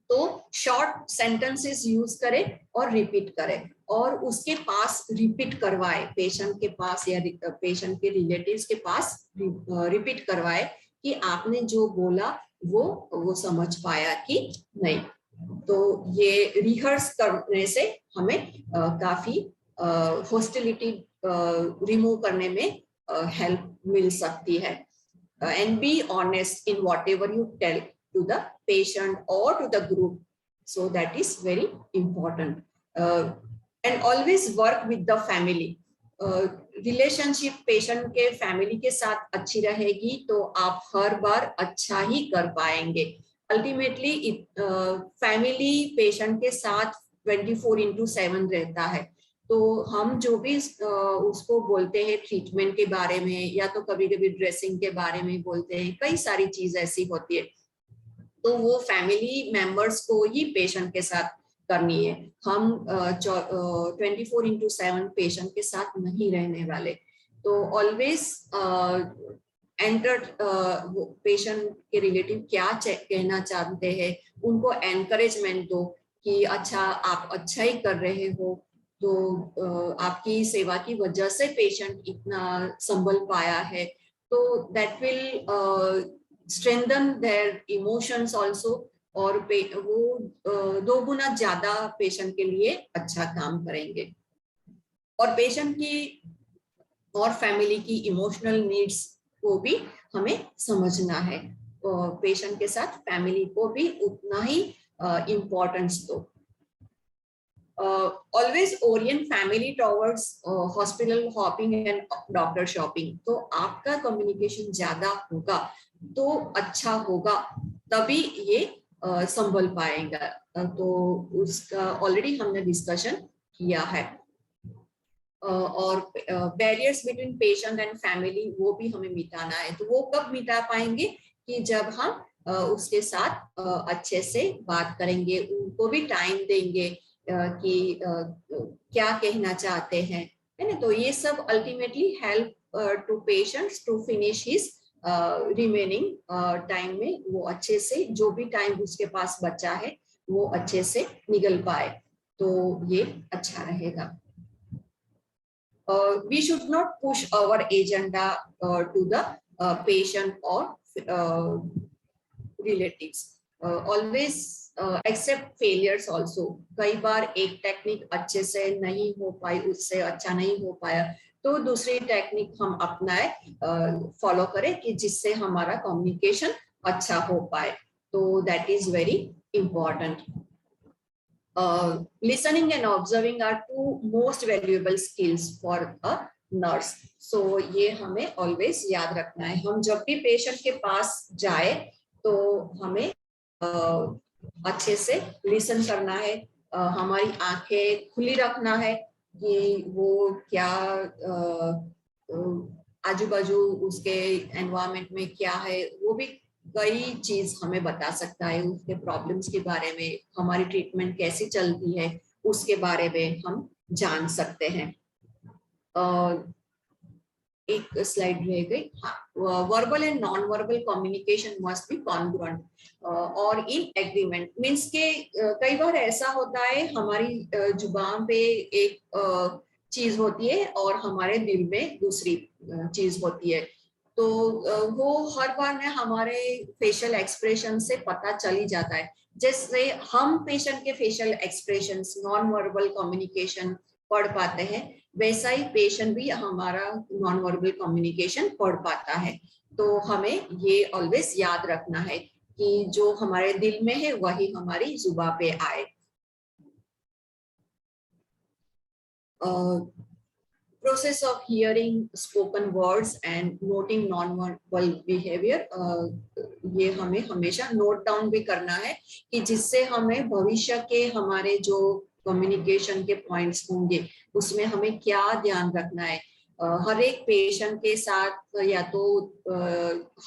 तो शॉर्ट सेंटेंसेस यूज करें और रिपीट करें, और उसके पास रिपीट करवाए, पेशेंट के पास या पेशेंट के रिलेटिव्स के पास रिपीट करवाए कि आपने जो बोला वो समझ पाया कि नहीं। तो ये रिहर्स करने से हमें काफी हॉस्टिलिटी रिमूव करने में हेल्प मिल सकती है। And be honest in whatever you tell to the patient or to the group. So that is very important. And always work with the family. Relationship patient के family के साथ अच्छी रहेगी तो आप हर बार अच्छा ही कर पाएंगे। Ultimately, family patient के साथ 24/7 रहता है, तो हम जो भी उसको बोलते हैं ट्रीटमेंट के बारे में या तो कभी कभी ड्रेसिंग के बारे में बोलते हैं, कई सारी चीज ऐसी होती है, तो वो फैमिली मेंबर्स को ही पेशेंट के साथ करनी है। हम 24/7 पेशेंट के साथ नहीं रहने वाले। तो ऑलवेज एंटर पेशेंट के रिलेटिव क्या कहना चाहते हैं उनको एनकरेजमेंट दो कि अच्छा आप अच्छा ही कर रहे हो, तो आपकी सेवा की वजह से पेशेंट इतना संभल पाया है, तो that will strengthen their emotions also, और वो 2 गुना ज्यादा पेशेंट के लिए अच्छा काम करेंगे। और पेशेंट की और फैमिली की इमोशनल नीड्स को भी हमें समझना है, पेशेंट के साथ फैमिली को भी उतना ही इम्पोर्टेंस दो। Always orient family towards hospital hopping and doctor shopping. तो आपका कम्युनिकेशन ज्यादा होगा तो अच्छा होगा, तभी ये संभल पाएगा। तो उसका ऑलरेडी हमने डिस्कशन किया है। और barriers between patient and family वो भी हमें मिटाना है। तो वो कब मिटा पाएंगे कि जब हम उसके साथ अच्छे से बात करेंगे, उनको भी टाइम देंगे कि क्या कहना चाहते हैं, है ना। तो ये सब ultimately help to patients to finish his remaining time में वो अच्छे से जो भी टाइम उसके पास बचा है वो अच्छे से निकल पाए, तो ये अच्छा रहेगा. We should not push our agenda to the patient or relatives. Always accept failures also. कई बार एक टेक्निक अच्छे से नहीं हो पाई, उससे अच्छा नहीं हो पाया, तो दूसरी टेक्निक हम अपनाए, फॉलो करें कि जिससे हमारा कम्युनिकेशन अच्छा हो पाए. तो that is very important. Listening and observing are two most valuable skills for a nurse. So ये हमें always याद रखना है. हम जब भी patient के पास जाए तो हमें अच्छे से listen करना है, हमारी आंखें खुली रखना है कि वो क्या आजू बाजू उसके environment में क्या है, वो भी कई चीज हमें बता सकता है. उसके प्रॉब्लम्स के बारे में, हमारी ट्रीटमेंट कैसी चलती है उसके बारे में हम जान सकते हैं. एक स्लाइड रह गई. Verbal and non verbal communication must be congruent और इन एग्रीमेंट. मीन्स के कई बार ऐसा होता है हमारी जुबान पे एक चीज होती है और हमारे दिल में दूसरी चीज होती है, तो वो हर बार में हमारे फेशियल एक्सप्रेशन से पता चल ही जाता है. जैसे हम पेशेंट के facial expressions, non verbal communication पढ़ पाते हैं, वैसा ही पेशेंट भी हमारा नॉन वर्बल कम्युनिकेशन पढ़ पाता है. तो हमें ये ऑलवेज याद रखना है कि जो हमारे दिल में है वही हमारी जुबान पे आए. Process of hearing spoken words and noting non-verbal behavior, ये हमें हमेशा नोट डाउन भी करना है कि जिससे हमें भविष्य के हमारे जो कम्युनिकेशन के पॉइंट्स होंगे उसमें हमें क्या ध्यान रखना है. हर एक पेशेंट के साथ या तो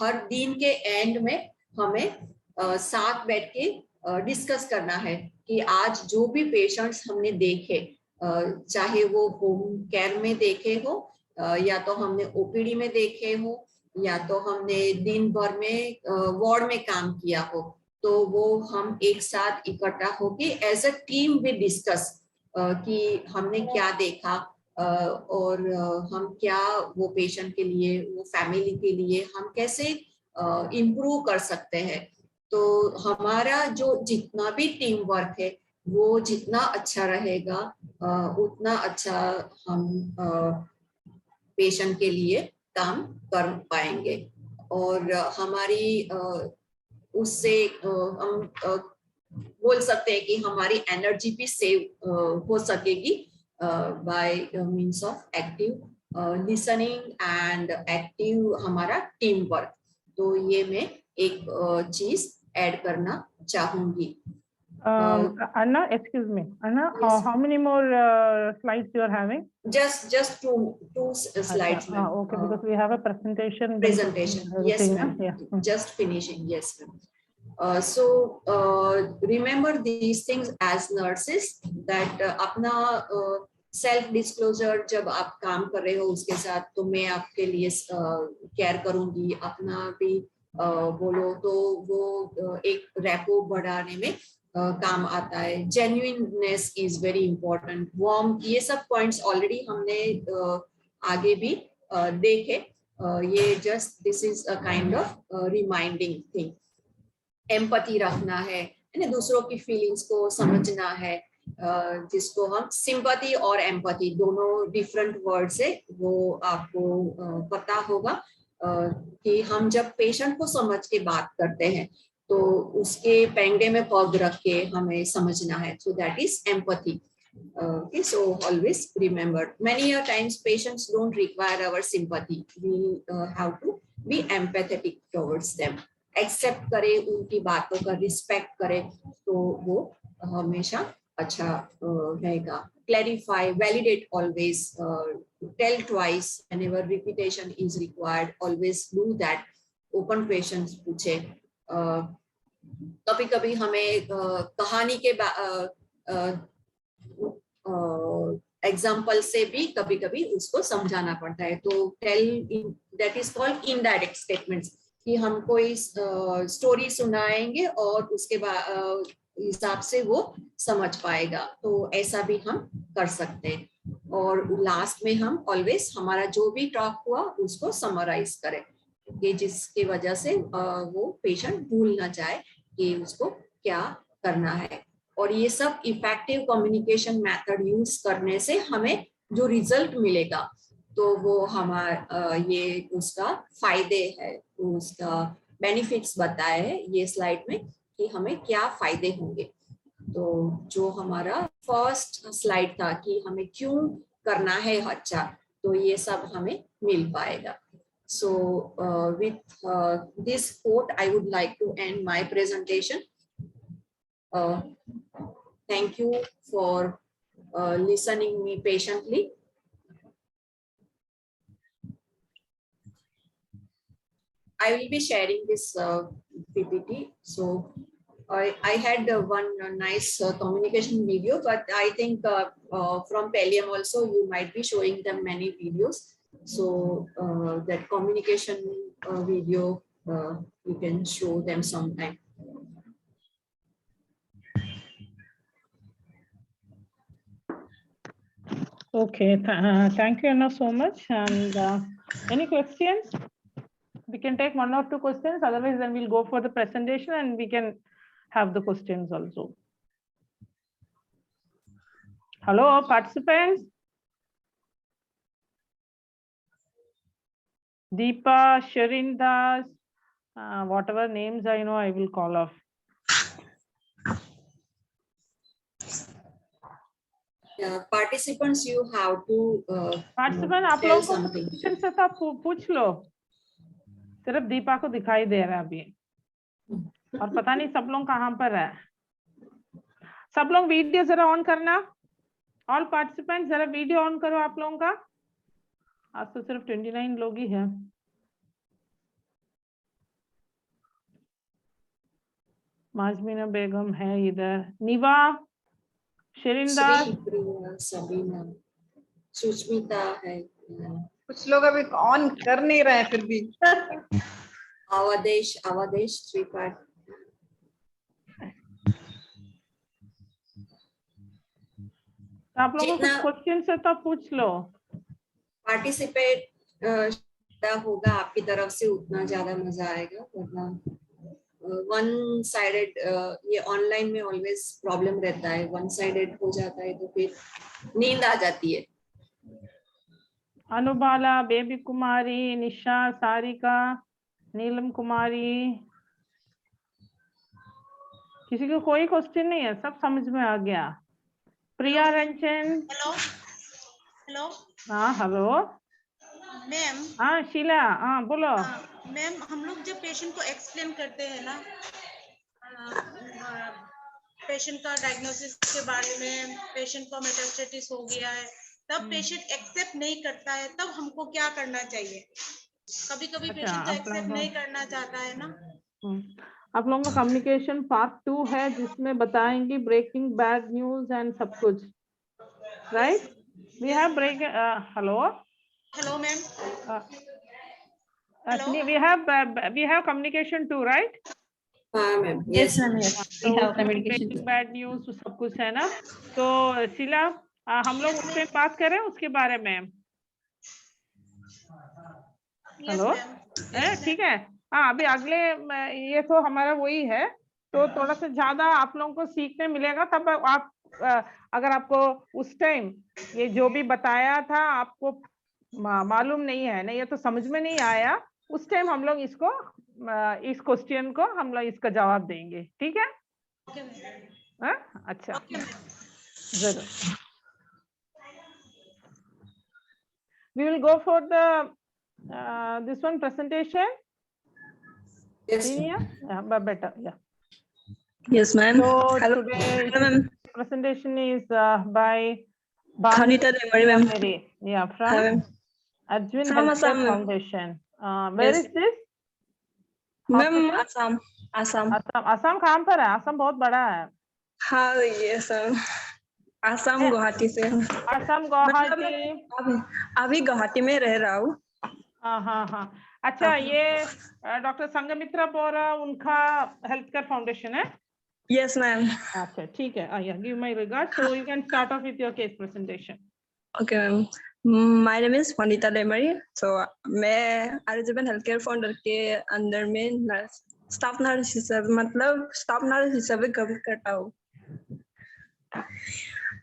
हर दिन के एंड में हमें साथ बैठ के डिस्कस करना है कि आज जो भी पेशेंट्स हमने देखे, चाहे वो होम केयर में देखे हो या तो हमने ओपीडी में देखे हो या तो हमने दिन भर में वार्ड में काम किया हो, तो वो हम एक साथ इकट्ठा होके एज अ टीम भी डिस्कस कि हमने क्या देखा और हम क्या वो पेशेंट के लिए, वो फैमिली के लिए हम कैसे इम्प्रूव कर सकते हैं. तो हमारा जो जितना भी टीम वर्क है वो जितना अच्छा रहेगा उतना अच्छा हम पेशेंट के लिए काम कर पाएंगे और हमारी उससे हम बोल सकते हैं कि हमारी एनर्जी भी सेव हो सकेगी bye means of active listening and active हमारा टीम वर्क. तो ये मैं एक चीज ऐड करना चाहूंगी. Anna, excuse me, Anna, Yes. how many more slides you are having? Just two slides, ma'am. Okay, because we have a presentation. Yes, ma'am. Yeah. Just finishing. Yes, ma'am. So remember these things as nurses that अपना self disclosure जब आप काम कर रहे हो उसके साथ, तो मैं आपके लिए केयर करूंगी, अपना भी बोलो तो वो एक रैपो बढ़ाने में काम आता है. Genuineness is very important. Warm, ये सब पॉइंट्स ऑलरेडी हमने आगे भी देखे. ये just this is a kind of reminding thing. Empathy रखना है, दूसरों की फीलिंग्स को समझना है, जिसको हम सिंपैथी और एम्पैथी दोनों डिफरेंट वर्ड्स है, वो आपको पता होगा कि हम जब पेशेंट को समझ के बात करते हैं तो उसके पेंडे में पग रख के हमें समझना है. So that is empathy. Okay, so always remember, many a times patients don't require our sympathy. We have to be empathetic towards them. Accept करे उनकी बातों का, रिस्पेक्ट करे, तो वो हमेशा अच्छा रहेगा. Clarify, validate always, tell twice whenever repetition is required. Always do that. Open questions पूछे. कभी कभी हमें कहानी के एग्जाम्पल से भी कभी कभी उसको समझाना पड़ता है। तो tell that is called indirect statements, कि हम कोई स्टोरी सुनाएंगे और उसके बाद हिसाब से वो समझ पाएगा, तो ऐसा भी हम कर सकते हैं। और लास्ट में हम ऑलवेज हमारा जो भी टॉक हुआ उसको समराइज करें, कि जिसकी वजह से वो पेशेंट भूल ना जाए कि उसको क्या करना है। और ये सब इफेक्टिव कम्युनिकेशन मेथड यूज करने से हमें जो रिजल्ट मिलेगा, तो वो हमारा ये उसका फायदे है, उसका बेनिफिट्स बताए है ये स्लाइड में कि हमें क्या फायदे होंगे। तो जो हमारा फर्स्ट स्लाइड था कि हमें क्यों करना है अच्छा, तो ये सब हमें मिल पाएगा। So with this quote, I would like to end my presentation. Thank you for listening me patiently. I will be sharing this PPT. So I had one nice communication video, but I think from Pelium also you might be showing them many videos. So that communication video you can show them sometime. Okay, thank you, Anna, so much. And any questions? We can take 1 or 2 questions. Otherwise, then we'll go for the presentation and we can have the questions also. Hello, participants. Deepa, Sharindas, whatever names I know, I will call off. Participants, you have to Participant, आप tell लोगों को something. Question से तो पूछ लो। सिर्फ दीपा को दिखाई दे रहा है अभी, और पता नहीं सब लोग कहाँ पर है। सब लोग वीडियो जरा ऑन करना। ऑल पार्टिसिपेंट जरा वीडियो ऑन करो आप लोगों का। आज तो सिर्फ 29 लोग ही हैं। माजमीना बेगम है इधर, निवा, शरिंदा, प्रिया, सबीना, सुष्मिता है, कुछ लोग अभी ऑन कर नहीं रहे फिर भी। अवधेश त्रिपाठी। आप लोगों को क्वेश्चन से तो पूछ लो। पार्टिसिपेट होगा आपकी तरफ से उतना ज्यादा मजा आएगा, वरना वन साइडेड ये ऑनलाइन में ऑलवेज प्रॉब्लम रहता है, वन साइडेड हो जाता है तो फिर नींद आ जाती है। अनुबाला, बेबी कुमारी, निशा, सारिका, नीलम कुमारी, किसी को कोई क्वेश्चन नहीं है? सब समझ में आ गया? प्रिया रंजन। हेलो। हाँ हेलो मैम। हाँ शीला, हाँ बोलो। मैम, हम लोग जब पेशेंट को एक्सप्लेन करते हैं ना पेशेंट का डायग्नोसिस के बारे में, पेशेंट को मेटास्टेसिस हो गया है, तब पेशेंट एक्सेप्ट नहीं करता है, तब हमको क्या करना चाहिए? कभी कभी पेशेंट तो एक्सेप्ट नहीं करना चाहता है ना। आप लोगों का कम्युनिकेशन पार्ट 2 है, जिसमें बताएंगे ब्रेकिंग बैड न्यूज एंड सब कुछ, right? We have break. Hello hello ma'am. actually we have communication too, right? Ma'am, Yes ma'am, yes, we have communication too. Bad news सब कुछ है ना। तो शीला, हम लोग उस पे बात करें उसके बारे में। हेलो, ठीक है। हाँ, अभी अगले ये तो हमारा वही है, तो थोड़ा सा ज्यादा आप लोगों को सीखने मिलेगा। तब आप अगर आपको उस टाइम ये जो भी बताया था आपको मालूम नहीं है ना, ये तो समझ में नहीं आया, उस टाइम हम लोग इसको इस क्वेश्चन को हम लोग इसका जवाब देंगे, ठीक है? अच्छा, जरूर। We will go for the this one presentation. Yes, yeah, better, yeah. Yes, ma'am. So Hello. today Hello, ma'am. presentation is by Khanita Demari, ma'am. Yeah, from Hello, ma'am. Arjun From Healthcare Assam, ma'am. Foundation. Where Yes. is this? Ma'am, Hospital? Assam. Assam कहाँ पर है? असम बहुत बड़ा है। हाँ, yes, ma'am. Assam Guwahati से हूँ। असम मतलब गुवाहाटी। मैं अभी गुवाहाटी में रह रहा हूँ। हाँ हाँ हाँ, अच्छा ये डॉक्टर संघमित्रा बोरा उनका हेल्थ केयर फाउंडेशन है? Yes ma'am. अच्छा ठीक है, give my regard, so you can start off with your case presentation. Okay ma'am, my name is Vanita Lemri. सो मैं आर्यजीवन हेल्थ केयर फाउंडर के अंदर में स्टाफ नर्स हिसाब काम करता हूँ।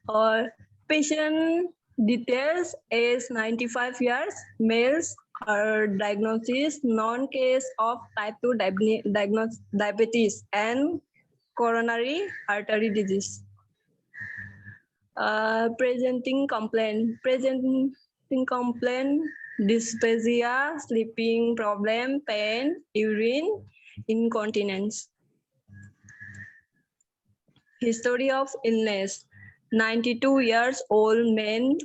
और patient details age 95 years, males, diagnosis non-case of type 2 diabetes and coronary artery disease. Presenting complaint, dysphagia, sleeping problem, pain, urine incontinence. History of illness: 92 years old man,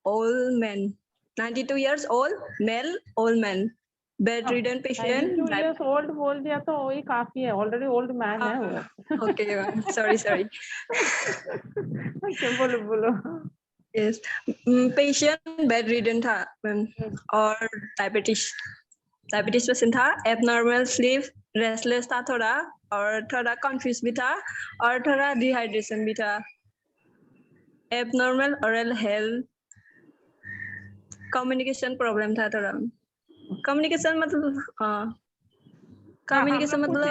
all men. 92 years old male, all men. Bedridden patient. 92 years old बोल दिया तो वही काफी है, already old man है वो। Okay, sorry. Okay, बोलो। Yes, patient bedridden था और डायबिटीज पेशेंट था, एबनॉर्मल स्लीप, रेस्टलेस था थोड़ा, और थोड़ा कंफ्यूज भी था, और थोड़ा डिहाइड्रेशन भी था। Abnormal oral health, communication problem था थोड़ा। कम्युनिकेशन मतलब कम्युनिकेशन मतलब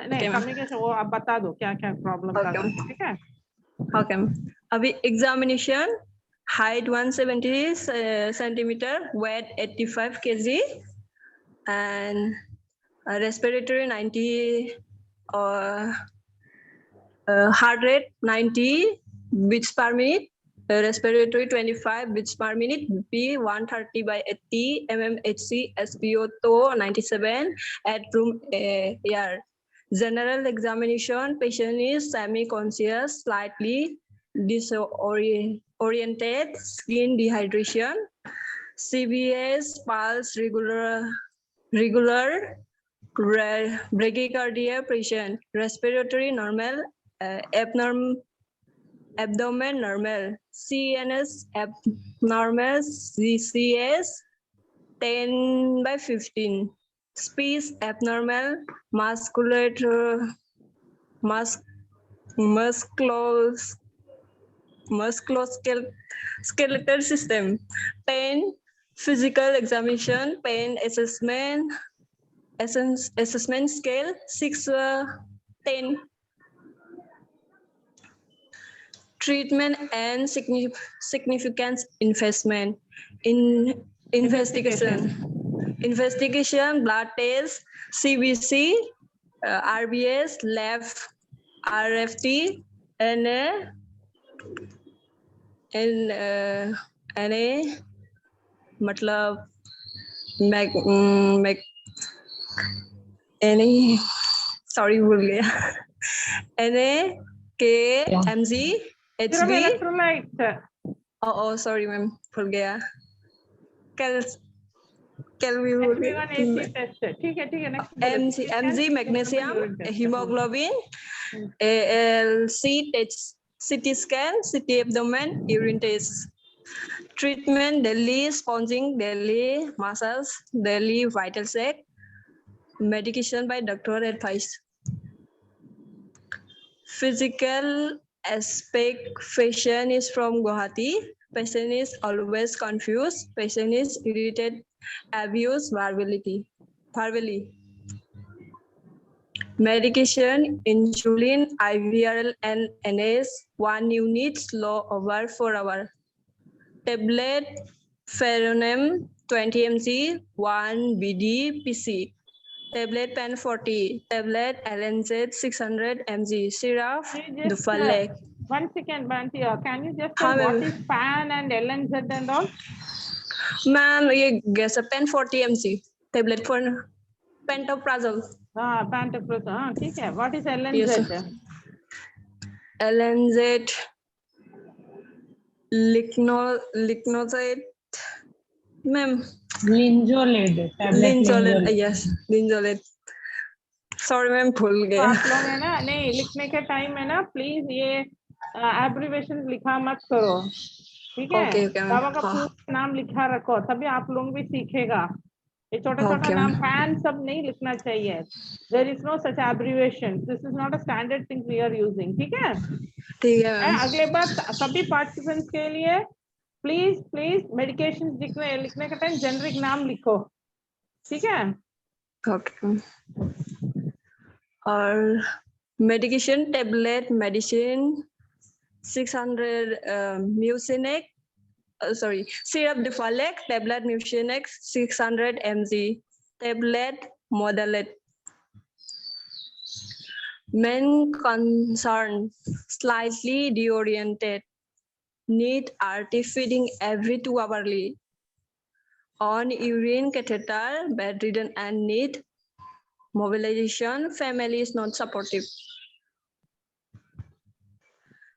नहीं कम्युनिकेशन वो आप बता दो क्या क्या प्रॉब्लम था, ठीक है? ओके, अभी examination, height 170 centimetre, weight 85 kg, and respiratory 90, heart rate 90 beats per minute, respiratory 25 beats per minute, BP 130/80, mmHg, SpO2 97 at room air. General examination, patient is semi-conscious, slightly disoriented, skin dehydration, CVS, pulse regular, bradycardia patient, respiratory normal, abdomen normal, CNS abnormal, CCS 10/15, speech abnormal, musculoskeletal system, pain, physical examination, pain assessment scale 6/10. Treatment and significant investment in investigation, blood test, CBC, RBS, lab, RFT, NA, मतलब sorry भूल गया, NA, KMG, HB, electrolyte, sorry ma'am भूल गया, ठीक है next. MG magnesium, haemoglobin, ALC CT scan, CT abdomen, urine test. Treatment: daily sponging, daily massage, daily vital check. Medication by doctor advice. Physical aspect: patient is from Guwahati. Patient is always confused. Patient is irritated, abuse verbally. Medication: insulin, IVRL and NS 1 unit, slow over 4 hours. Tablet Ferronem 20 mg 1 BD PC. Tablet Pen 40. Tablet LNZ 600 mg. Syrup Dufalec. 1 second, Bantia, can you just tell what is PAN and LNZ and all? Ma'am, ये gas pen 40 mg. Tablet for pantoprazole. हाँ pantoprazole, हाँ ठीक है. What is LNZ? Yes, LNZ Lignozide, ma'am. Linzolid. Linzolid, yes, Linzolid. Sorry ma'am भूल तो गए। आप लोग है ना, नहीं लिखने के टाइम है ना, प्लीज ये एब्रिवेशन लिखा मत करो, ठीक है? Okay okay ma'am. बाबा का हाँ पूरा नाम लिखा रखो, तभी आप लोग भी सीखेगा। ये छोटा छोटा ओके नाम मैम। फैन सब नहीं लिखना चाहिए। There is no such abbreviation, this is not a standard thing we are using, ठीक है? ठीक है मैम। अगले बार सभी पार्टिसिपेंट्स के लिए प्लीज प्लीज मेडिकेशन लिखने के टाइम जेनरिक नाम लिखो, ठीक है? Okay ma'am. और medication tablet medicine 600 Mucinex, sorry, syrup Dufalex, tablet Mucinex 600 mg, tablet Modalet. Main concern, slightly deoriented, need RT feeding every 2 hourly. On urine catheter, bedridden and need mobilization, family is not supportive.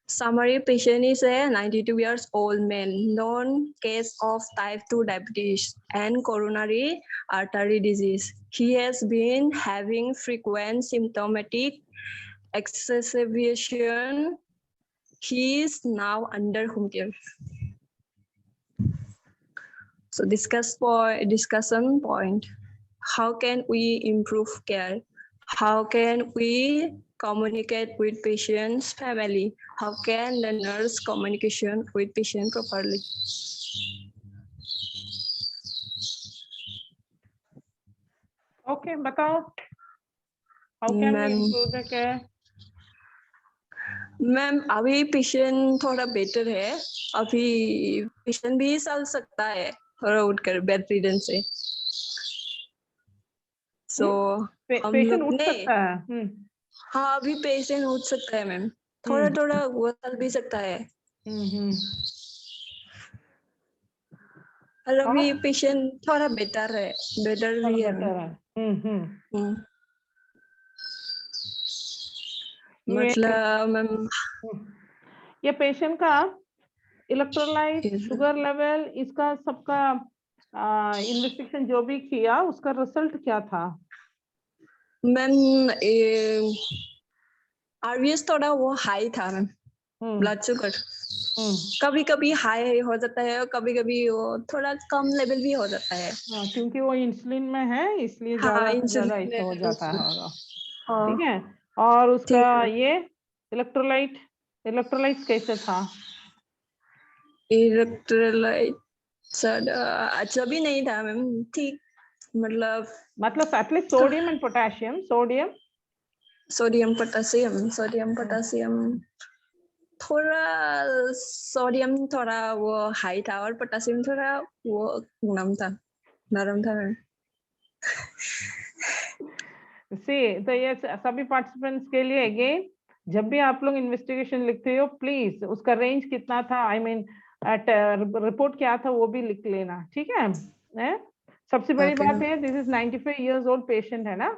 Summary: patient is a 92 years old man, known case of type 2 diabetes and coronary artery disease. He has been having frequent symptomatic exacerbation. He is now under home care. So discussion point. How can we improve care? How can we communicate with patient's family? How can the nurse communication with patient properly? ओके बताओ, how can we ma'am improve the care? Ma'am अभी patient थोड़ा better है, अभी patient भी चल सकता है थोड़ा उठकर बेड रिडन से। सो हम पेशेंट लोग उठ ने सकता है? हाँ अभी पेशेंट उठ सकता है मैम, थोड़ा थोड़ा वो चल भी सकता है। और अभी और पेशेंट थोड़ा बेटर है, बेटर भी है मैम। बेटर है। ये मतलब मैम ये पेशेंट का इलेक्ट्रोलाइट, शुगर लेवल, इसका सबका इन्वेस्टिगेशन जो भी किया उसका रिजल्ट क्या था? मैम आरबीएस थोड़ा वो हाई था मैम, ब्लड शुगर कभी कभी हाई हो जाता है और कभी कभी वो थोड़ा कम लेवल भी हो जाता है। क्योंकि वो इंसुलिन में है इसलिए हाँ ज्यादा से ज्यादा इंसुलिन ऐसा हो जाता होगा, हाँ ठीक है? और उसका ठीक है। ये इलेक्ट्रोलाइट कैसे था? इलेक्ट्रोलाइट सर अच्छा भी नहीं था मैम, ठीक मतलब at least sodium and potassium, sodium potassium थोड़ा, सोडियम थोड़ा वो हाई था और पोटेशियम थोड़ा वो नरम था मैम। तो ये सभी पार्टिसिपेंट्स के लिए अगेन, जब भी आप लोग इन्वेस्टिगेशन लिखते हो प्लीज उसका रेंज कितना था, आई मीन रिपोर्ट क्या था वो भी लिख लेना, ठीक है? सबसे बड़ी बात है this is 95 years old patient है ना?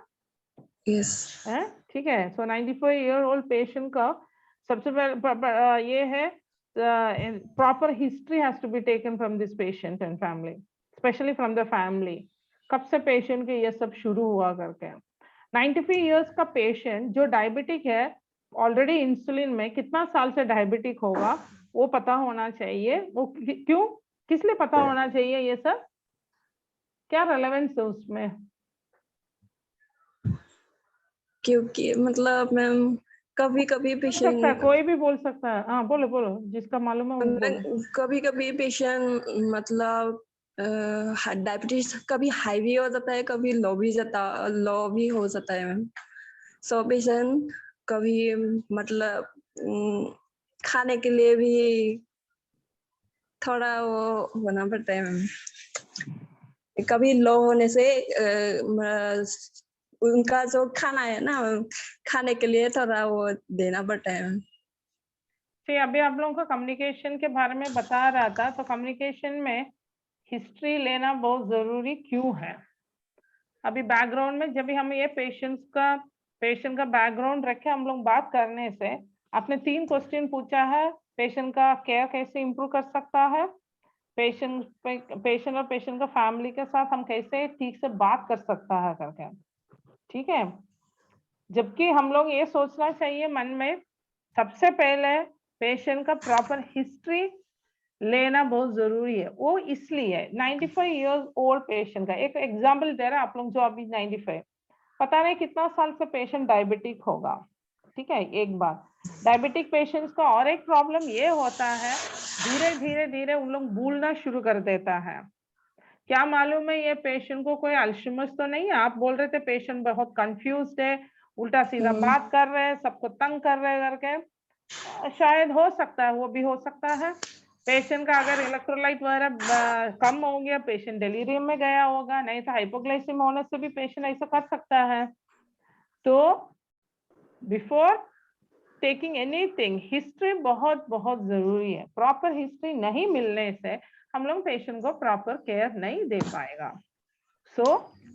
यस ठीक है। सो 95 ईयर ओल्ड पेशेंट का सबसे पहले ये है proper history has to be taken from this patient and family, specially from the family, कब से पेशेंट के ये सब शुरू हुआ करके। 95 इयर्स का पेशेंट जो डायबिटिक है, ऑलरेडी इंसुलिन में, कितना साल से डायबिटिक होगा वो पता होना चाहिए। वो क्यों, किस लिए पता होना चाहिए ये सब, क्या रेलेवेंस है उसमें? क्योंकि मतलब मैम कभी कभी पेशेंट, कोई भी बोल सकता है, हाँ बोलो बोलो, जिसका मालूम है वो बोलो। कभी कभी पेशेंट मतलब डायबिटीज कभी हाई भी हो जाता है, कभी लो भी हो जाता है मैम। सो पेशेंट कभी मतलब खाने के लिए भी थोड़ा वो होना पड़ता है मैम, कभी लो होने से उनका जो खाना है ना, खाने के लिए थोड़ा वो देना पड़ता है। अभी आप लोगों को कम्युनिकेशन के बारे में बता रहा था, तो कम्युनिकेशन में हिस्ट्री लेना बहुत जरूरी क्यों है? अभी बैकग्राउंड में जब भी हम ये पेशेंट का बैकग्राउंड रखे हम लोग बात करने से, आपने 3 क्वेश्चन पूछा है, पेशेंट का केयर कैसे इम्प्रूव कर सकता है, पेशेंट और पेशेंट का फैमिली के साथ हम कैसे ठीक से बात कर सकता है करके, ठीक है? जबकि हम लोग ये सोचना चाहिए मन में, सबसे पहले पेशेंट का प्रॉपर हिस्ट्री लेना बहुत जरूरी है। वो इसलिए 95 इयर्स ओल्ड पेशेंट का एक एग्जाम्पल दे रहा है आप लोग, जो अभी 95, पता नहीं कितना साल से पेशेंट डायबिटिक होगा, ठीक है। एक बात, डायबिटिक पेशेंट्स का और एक प्रॉब्लम ये होता है, धीरे धीरे धीरे उन लोग भूलना शुरू कर देता है। क्या मालूम है ये पेशेंट को कोई अल्जाइमर तो नहीं है, आप बोल रहे थे पेशेंट बहुत कंफ्यूज्ड है, उल्टा सीधा बात कर रहे हैं, सबको तंग कर रहे हैं करके, शायद हो सकता है, वो भी हो सकता है। पेशेंट का अगर इलेक्ट्रोलाइट वगैरह कम हो गया, पेशेंट डिलीरियम में गया होगा, नहीं तो हाइपोग्लाइसेमिया होने से भी पेशेंट ऐसा कर सकता है। तो बिफोर टेकिंग एनीथिंग, हिस्ट्री बहुत बहुत जरूरी है। प्रॉपर हिस्ट्री नहीं मिलने से हम लोग पेशेंट को प्रॉपर केयर नहीं दे पाएगा। सो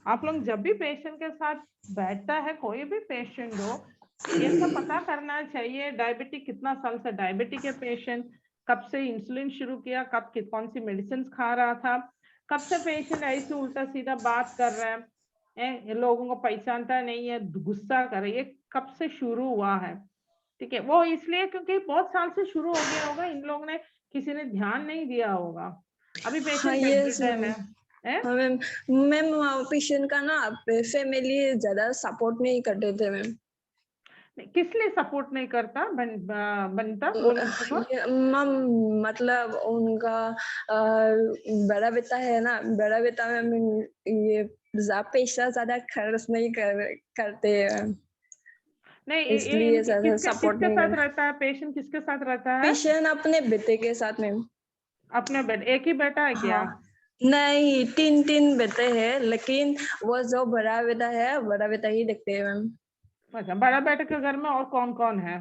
आप लोग जब भी पेशेंट के साथ बैठता है, कोई भी पेशेंट हो, ये सब पता करना चाहिए। डायबिटिक कितना साल से डायबिटिक है पेशेंट, कब से इंसुलिन शुरू किया, कब कौन सी मेडिसिन खा रहा था, कब से पेशेंट ऐसे उल्टा सीधा बात कर रहा है, लोगों को पहचानता नहीं है, गुस्सा कर रही है, कब से शुरू हुआ है, ठीक है। वो इसलिए क्योंकि बहुत साल से शुरू हो गया होगा, इन लोगों ने किसी ने ध्यान नहीं दिया होगा। अभी हाँ, पेशेंट yes, बेडरिडन है, हाँ मैम। मैम पेशेंट का ना फैमिली ज्यादा सपोर्ट नहीं करते थे मैम। किस लिए सपोर्ट नहीं करता बनता बोलो तो? मैम मतलब उनका बड़ा बेटा है ना, बड़ा बेटा में ये पैसा ज्यादा खर्च नहीं करते हैं, नहीं, इसलिए ज्यादा किसके सपोर्ट नहीं साथ करते। रहता है पेशेंट, किसके साथ रहता है? पेशेंट अपने बेटे के साथ मैम। अपने बेटे, एक ही बेटा है क्या? हाँ नहीं, तीन बेटे हैं, लेकिन वो जो बड़ा बेटा है, बड़ा बेटा ही देखते हैं मैम। अच्छा, बड़ा बेटे के घर में और कौन कौन है?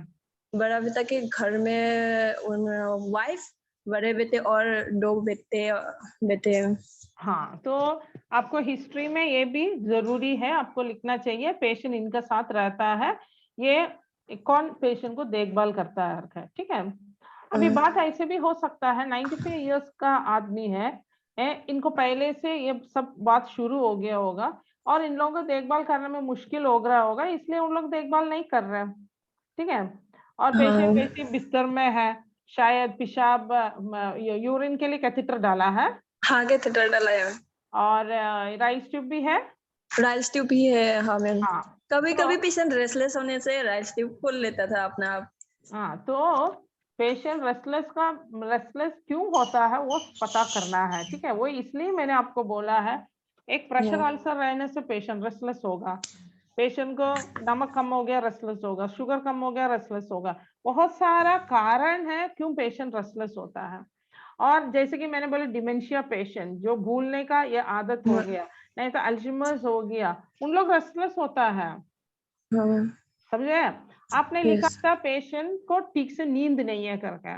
बड़ा बेटा के घर में उन वाइफ, बड़े बेटे और 2 बेटे हैं। हाँ, तो आपको हिस्ट्री में ये भी जरूरी है, आपको लिखना चाहिए पेशेंट इनका साथ रहता है, ये कौन पेशेंट को देखभाल करता है, ठीक है। अभी बात ऐसे भी हो सकता है 95 इयर्स का आदमी है, इनको पहले से ये सब बात शुरू हो गया होगा और इन लोगों को देखभाल करने में मुश्किल हो रहा होगा, इसलिए उन लोग देखभाल नहीं कर रहे, ठीक है। और पेशेंट वैसे बिस्तर में है, शायद पेशाब यूरिन के लिए कैथेटर डाला है, हाँ कैथेटर डाला है। और राइस ट्यूब भी है। राइस ट्यूब भी है, हाँ मैम। हाँ, कभी तो कभी पेशेंट रेस्टलेस होने से राइस ट्यूब खोल लेता था अपना आप। हाँ, तो पेशेंट रेस्टलेस क्यों होता है वो पता करना है, ठीक है। वो इसलिए मैंने आपको बोला है, एक प्रेशर अल्सर रहने से पेशेंट रेस्टलेस होगा, पेशेंट को नमक कम हो गया रेस्टलेस होगा, शुगर कम हो गया रेस्टलेस होगा, बहुत सारा कारण है क्यों पेशेंट रेस्टलेस होता है। और जैसे कि मैंने बोला डिमेंशिया पेशेंट, जो भूलने का ये आदत हो गया, नहीं तो अल्जाइमर्स हो गया, उन लोग रेस्टलेस होता है, समझे। आपने लिखा था पेशेंट को ठीक से नींद नहीं है करके,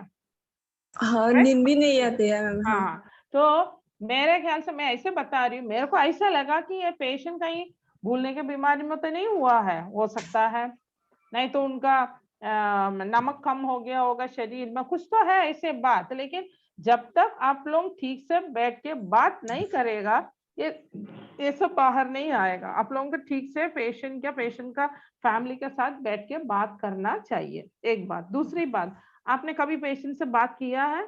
हाँ नींद भी नहीं आती है मैम। हाँ, तो मेरे ख्याल से मैं ऐसे बता रही हूँ, मेरे को ऐसा लगा कि ये पेशेंट कहीं भूलने की बीमारी में तो नहीं हुआ है, हो सकता है, नहीं तो उनका नमक कम हो गया होगा शरीर में, कुछ तो है ऐसे बात। लेकिन जब तक आप लोग ठीक से बैठ के बात नहीं करेगा, ये सब बाहर नहीं आएगा। आप लोगों को ठीक से पेशेंट का फैमिली के साथ बैठ के बात करना चाहिए, एक बात। दूसरी बात, आपने कभी पेशेंट से बात किया है?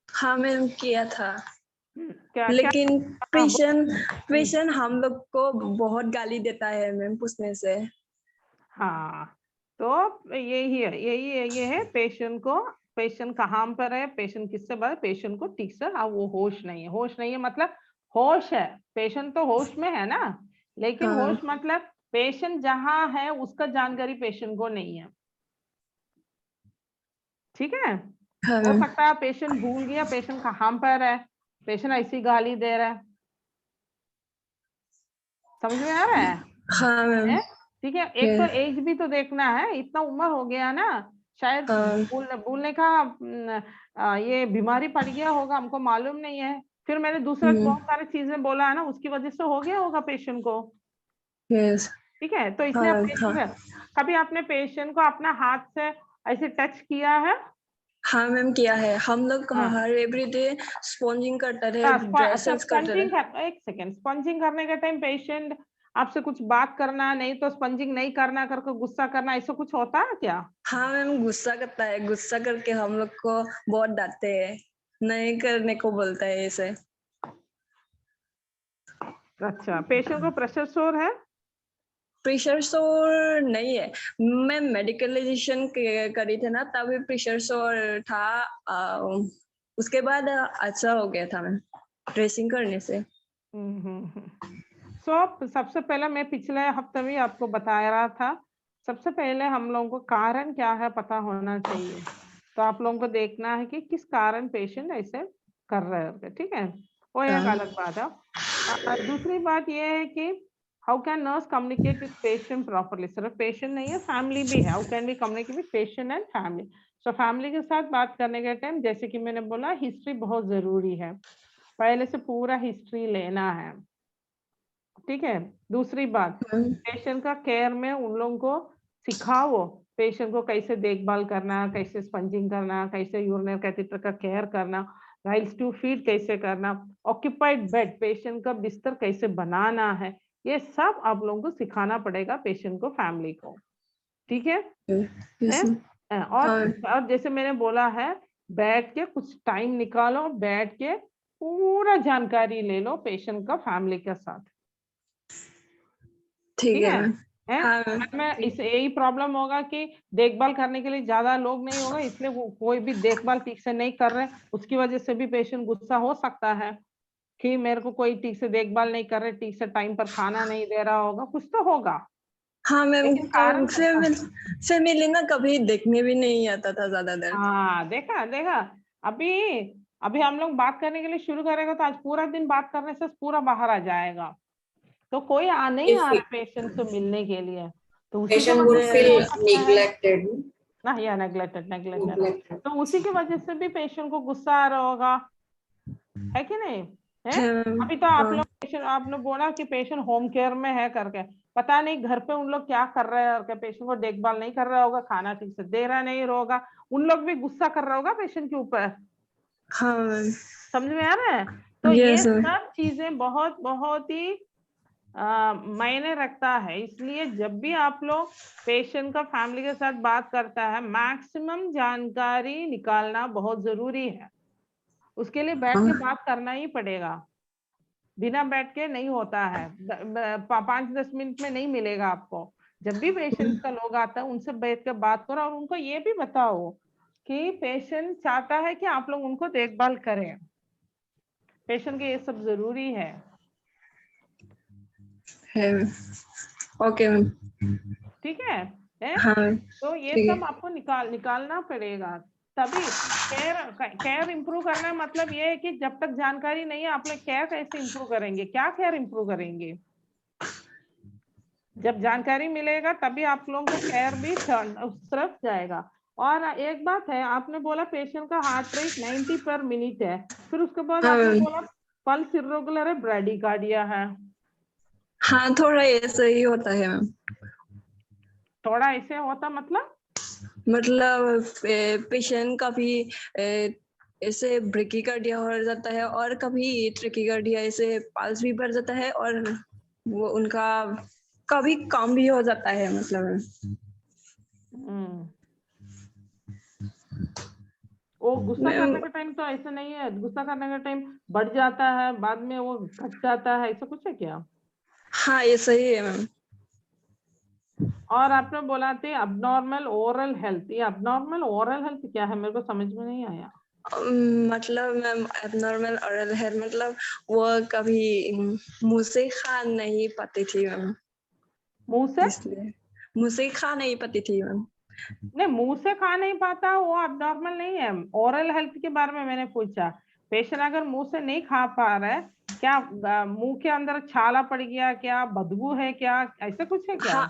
हाँ मैम किया था, क्या लेकिन क्या? पेशेंट हम लोग को बहुत गाली देता है मैम पूछने से। हाँ, तो ये है पेशेंट कहाँ पर है, पेशेंट किससे बात, पेशेंट को ठीक से वो होश नहीं है मतलब होश है, पेशेंट तो होश में है ना, लेकिन होश मतलब पेशेंट जहाँ है उसका जानकारी पेशेंट को नहीं है, ठीक है। हो सकता है पेशेंट भूल गया पेशेंट कहाँ पर है, पेशेंट ऐसी गाली दे रहा है, समझ में आ रहा है? हाँ मैम। ठीक है, एक तो एज भी तो देखना है, इतना उम्र हो गया ना, शायद भूलने का ये बीमारी पड़ गया होगा, हमको मालूम नहीं है। फिर मैंने दूसरा बहुत सारी चीजें बोला है ना, उसकी वजह से हो गया होगा पेशेंट को, ठीक है। तो इसलिए कभी आपने पेशेंट को अपना हाथ से ऐसे टच किया है? हाँ मैम किया है, हम लोग हर एवरीडे स्पॉन्जिंग करते थे, ड्रेसेस करते थे। एक सेकेंड, स्पंजिंग करने के टाइम पेशेंट आपसे कुछ बात करना, नहीं तो स्पंजिंग नहीं करना करके गुस्सा करना, ऐसा कुछ होता है क्या? हाँ मैम, गुस्सा करता है, गुस्सा करके हम लोग को बहुत डांटते हैं, नहीं करने को बोलता है ऐसे। अच्छा, पेशेंट को प्रेशर सोर है? प्रेशर सोर नहीं है, मैं मेडिकलाइजेशन करी थी ना, तभी प्रेशर सोर था। उसके बाद अच्छा हो गया था मैम, ड्रेसिंग करने से। सबसे पहले मैं पिछले हफ्ते में आपको बता रहा था, सबसे पहले हम लोगों को कारण क्या है पता होना चाहिए। तो आप लोगों को देखना है कि किस कारण पेशेंट ऐसे कर रहे हैं, ठीक है, वो एक अलग बात है। दूसरी बात ये है कि how can nurse communicate with patient properly. सिर्फ पेशेंट नहीं है, फैमिली भी है। How can we communicate with patient and family. So family के साथ बात करने के टाइम, जैसे कि मैंने बोला, हिस्ट्री बहुत जरूरी है, पहले से पूरा हिस्ट्री लेना है, ठीक है। दूसरी बात, पेशेंट का केयर में उन लोगों को सिखाओ पेशेंट को कैसे देखभाल करना, कैसे स्पंजिंग करना, कैसे यूरिनरी कैथेटर का केयर करना, राइल्स टू फीड कैसे करना, ऑक्यूपाइड बेड पेशेंट का बिस्तर कैसे बनाना है, ये सब आप लोगों को सिखाना पड़ेगा पेशेंट को, फैमिली को, ठीक है। और जैसे मैंने बोला है, बैठ के कुछ टाइम निकालो, बैठ के पूरा जानकारी ले लो पेशेंट का फैमिली के साथ, ठीक है। मैं इस यही प्रॉब्लम होगा कि देखभाल करने के लिए ज्यादा लोग नहीं होगा, इसलिए वो कोई भी देखभाल ठीक से नहीं कर रहे, उसकी वजह से भी पेशेंट गुस्सा हो सकता है कि मेरे को कोई ठीक से देखभाल नहीं कर रहे, ठीक से टाइम पर खाना नहीं दे रहा होगा, कुछ तो होगा। हाँ मैम, फैमिली ना कभी देखने भी नहीं आता था ज्यादा देर। हाँ, देखा अभी हम लोग बात करने के लिए शुरू करेगा तो आज पूरा दिन बात करने से पूरा बाहर आ जाएगा, तो कोई नहीं आ रहा पेशेंट से मिलने के लिए, तो उसी की वजह से नेग्लेक्टेड ना, या नेग्लेक्टेड, तो उसी की वजह से भी पेशेंट को गुस्सा आ रहा होगा, है कि नहीं है? अभी तो आपने बोला कि पेशेंट होम केयर में है करके, पता नहीं घर पे उन लोग क्या कर रहे हैं, पेशेंट को देखभाल नहीं कर रहा होगा, खाना ठीक से दे रहा नहीं होगा, उन लोग भी गुस्सा कर रहा होगा पेशेंट के ऊपर। हाँ, समझ में आ रहा है? तो ये सब चीजें बहुत बहुत ही मायने रखता है, इसलिए जब भी आप लोग पेशेंट का फैमिली के साथ बात करता है, मैक्सिमम जानकारी निकालना बहुत जरूरी है, उसके लिए बैठ के बात करना ही पड़ेगा, बिना बैठ के नहीं होता है, 5-10 मिनट में नहीं मिलेगा आपको। जब भी पेशेंट का लोग आता है उनसे बैठ के बात करो, और उनको ये भी बताओ कि पेशेंट चाहता है कि आप लोग उनको देखभाल करें, पेशेंट के ये सब जरूरी है। ओके मैम, ठीक है? हाँ, तो ये सब आपको निकालना पड़ेगा, तभी केयर इम्प्रूव करना। मतलब ये है कि जब तक जानकारी नहीं है, आप लोग केयर कैसे इम्प्रूव करेंगे, क्या केयर इम्प्रूव करेंगे? जब जानकारी मिलेगा तभी आप लोगों को केयर भी उस तरफ जाएगा। और एक बात है, आपने बोला पेशेंट का हार्ट रेट 90 पर मिनट है, फिर उसके बाद आपने बोला पल्स इर्रेगुलर है, ब्रैडीकार्डिया है। हाँ, थोड़ा ऐसा ही होता है मैम। थोड़ा ऐसे होता मतलब पेशेंट कभी ऐसे ब्रेकिकार्डिया हो जाता है, और कभी ट्रेकिकार्डिया, ऐसे पल्स भी बढ़ जाता है, और वो उनका कभी कम भी हो जाता है, मतलब वो गुस्सा करने के टाइम तो ऐसा नहीं है, गुस्सा करने का टाइम बढ़ जाता है, बाद में वो घट जाता है, ऐसा कुछ है क्या? हाँ, ये सही है मैम। और आपने बोला थे अबनॉर्मल ओरल हेल्थ, ये अबनॉर्मल ओरल हेल्थ क्या है, मेरे को समझ में नहीं आया। मतलब मैम, एबनॉर्मल ओरल हेल्थ मतलब वो कभी मुंह से खा नहीं पाती थी मैम, मुंह से खा नहीं पाती थी मैम। नहीं, मुंह से खा नहीं पाता वो अबनॉर्मल नहीं है, ओरल हेल्थ के बारे में मैंने पूछा। पेशेंट अगर मुंह से नहीं खा पा रहा है, क्या मुंह के अंदर छाला पड़ गया, क्या बदबू है, क्या ऐसा कुछ है क्या?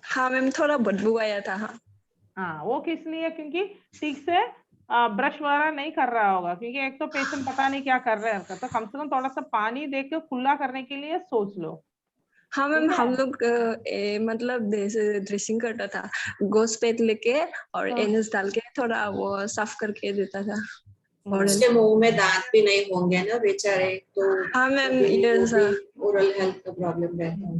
हाँ मैम, थोड़ा बदबू आया था। हाँ, वो किस लिए? क्योंकि ठीक से ब्रश वगैरह नहीं कर रहा होगा, क्योंकि एक तो पेशेंट पता नहीं क्या कर रहे हैं, तो कम से कम थोड़ा सा पानी दे के खुला करने के लिए सोच लो। हाँ मैम, हम लोग मतलब ड्रेसिंग करता था, गोश पेट लेके और एनएस डाल के थोड़ा वो साफ करके देता था। और उसके मुंह में दांत भी नहीं होंगे ना बेचारे, तो हाँ मैम, ओरल हेल्थ का प्रॉब्लम रहता है।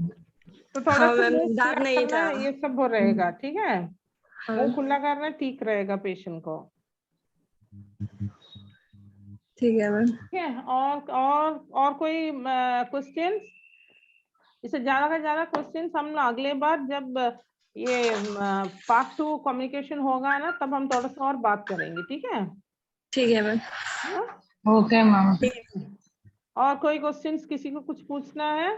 तो थोड़ा हाँ सा मैम, मुंह डर खुला नहीं करना, था। ये सब हो रहेगा, ठीक है। हाँ। मुंह खुला करना ठीक रहेगा पेशेंट को। ठीक है मैम। ठीक है, और कोई क्वेश्चन? इससे ज्यादा का ज्यादा क्वेश्चन हम लोग अगले बार जब ये पार्ट 2 कम्युनिकेशन होगा ना, तब हम थोड़ा सा और बात करेंगे, ठीक है। ठीक है मैम। Okay ma'am. और कोई क्वेश्चंस किसी को कुछ पूछना है?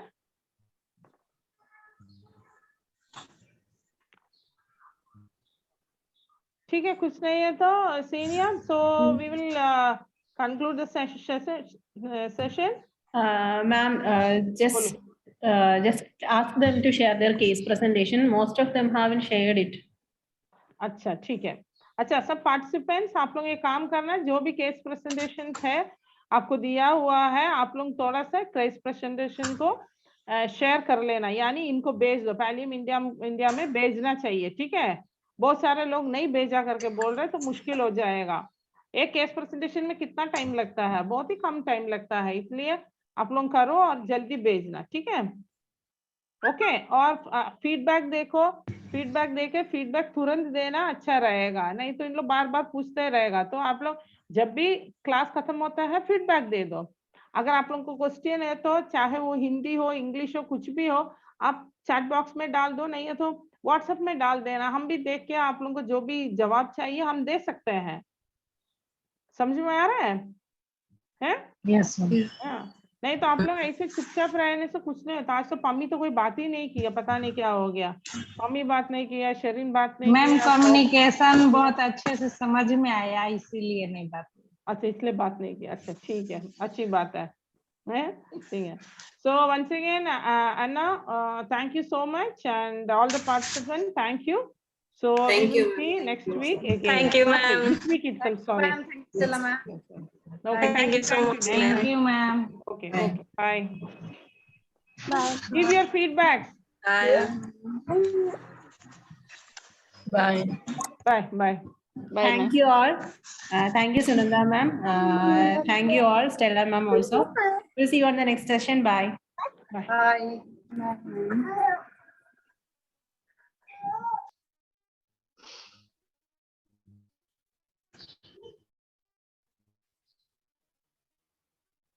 ठीक है, कुछ नहीं है तो senior, so we will conclude the session. Ma'am, just ask them to share their case presentation. Most of them haven't shared it. अच्छा, ठीक है। अच्छा, सब पार्टिसिपेंट्स आप लोग ये काम करना है, जो भी केस प्रेजेंटेशन है आपको दिया हुआ है, आप लोग थोड़ा सा केस प्रेजेंटेशन को शेयर कर लेना, यानी इनको भेज दो, पैलियम इंडिया में भेजना चाहिए, ठीक है। बहुत सारे लोग नहीं भेजा करके बोल रहे, तो मुश्किल हो जाएगा। एक केस प्रेजेंटेशन में कितना टाइम लगता है? बहुत ही कम टाइम लगता है, इसलिए आप लोग करो और जल्दी भेजना, ठीक है। ओके, और फीडबैक देखो, फीडबैक देके फीडबैक तुरंत देना अच्छा रहेगा, नहीं तो इन लोग बार बार पूछते रहेगा। तो आप लोग जब भी क्लास खत्म होता है फीडबैक दे दो। अगर आप लोग को क्वेश्चन है तो चाहे वो हिंदी हो, इंग्लिश हो, कुछ भी हो, आप चैट बॉक्स में डाल दो, नहीं है तो व्हाट्सएप में डाल देना। हम भी देख के आप लोगों को जो भी जवाब चाहिए हम दे सकते हैं। समझ में आ रहा है? Yes ma'am. हाँ। नहीं तो आप लोग ऐसे चुपचाप रहने से कुछ नहीं होता। आज तो पम्मी तो कोई बात ही नहीं किया, पता नहीं क्या हो गया। पम्मी बात नहीं किया, शरीन बात नहीं मैम किया, कम्युनिकेशन बहुत अच्छे से समझ में आया, इसीलिए नहीं बात हुई। अच्छा इसलिए बात नहीं किया। अच्छा ठीक है, अच्छी बात है, ठीक है। So once again Anna, thank you so much and all the participant, thank you. So we Thank will you, see ma'am. next week again. Thank you, Not ma'am. this week itself, sorry. Okay, Thank you so much, thank ma'am. You ma'am. Okay, okay, bye. Bye. Give your feedbacks. Bye. Bye. Bye, bye. Thank you all. Thank you, Sunanda ma'am. Thank you all, Stella ma'am also. We'll see you on the next session. Bye. Bye. Bye.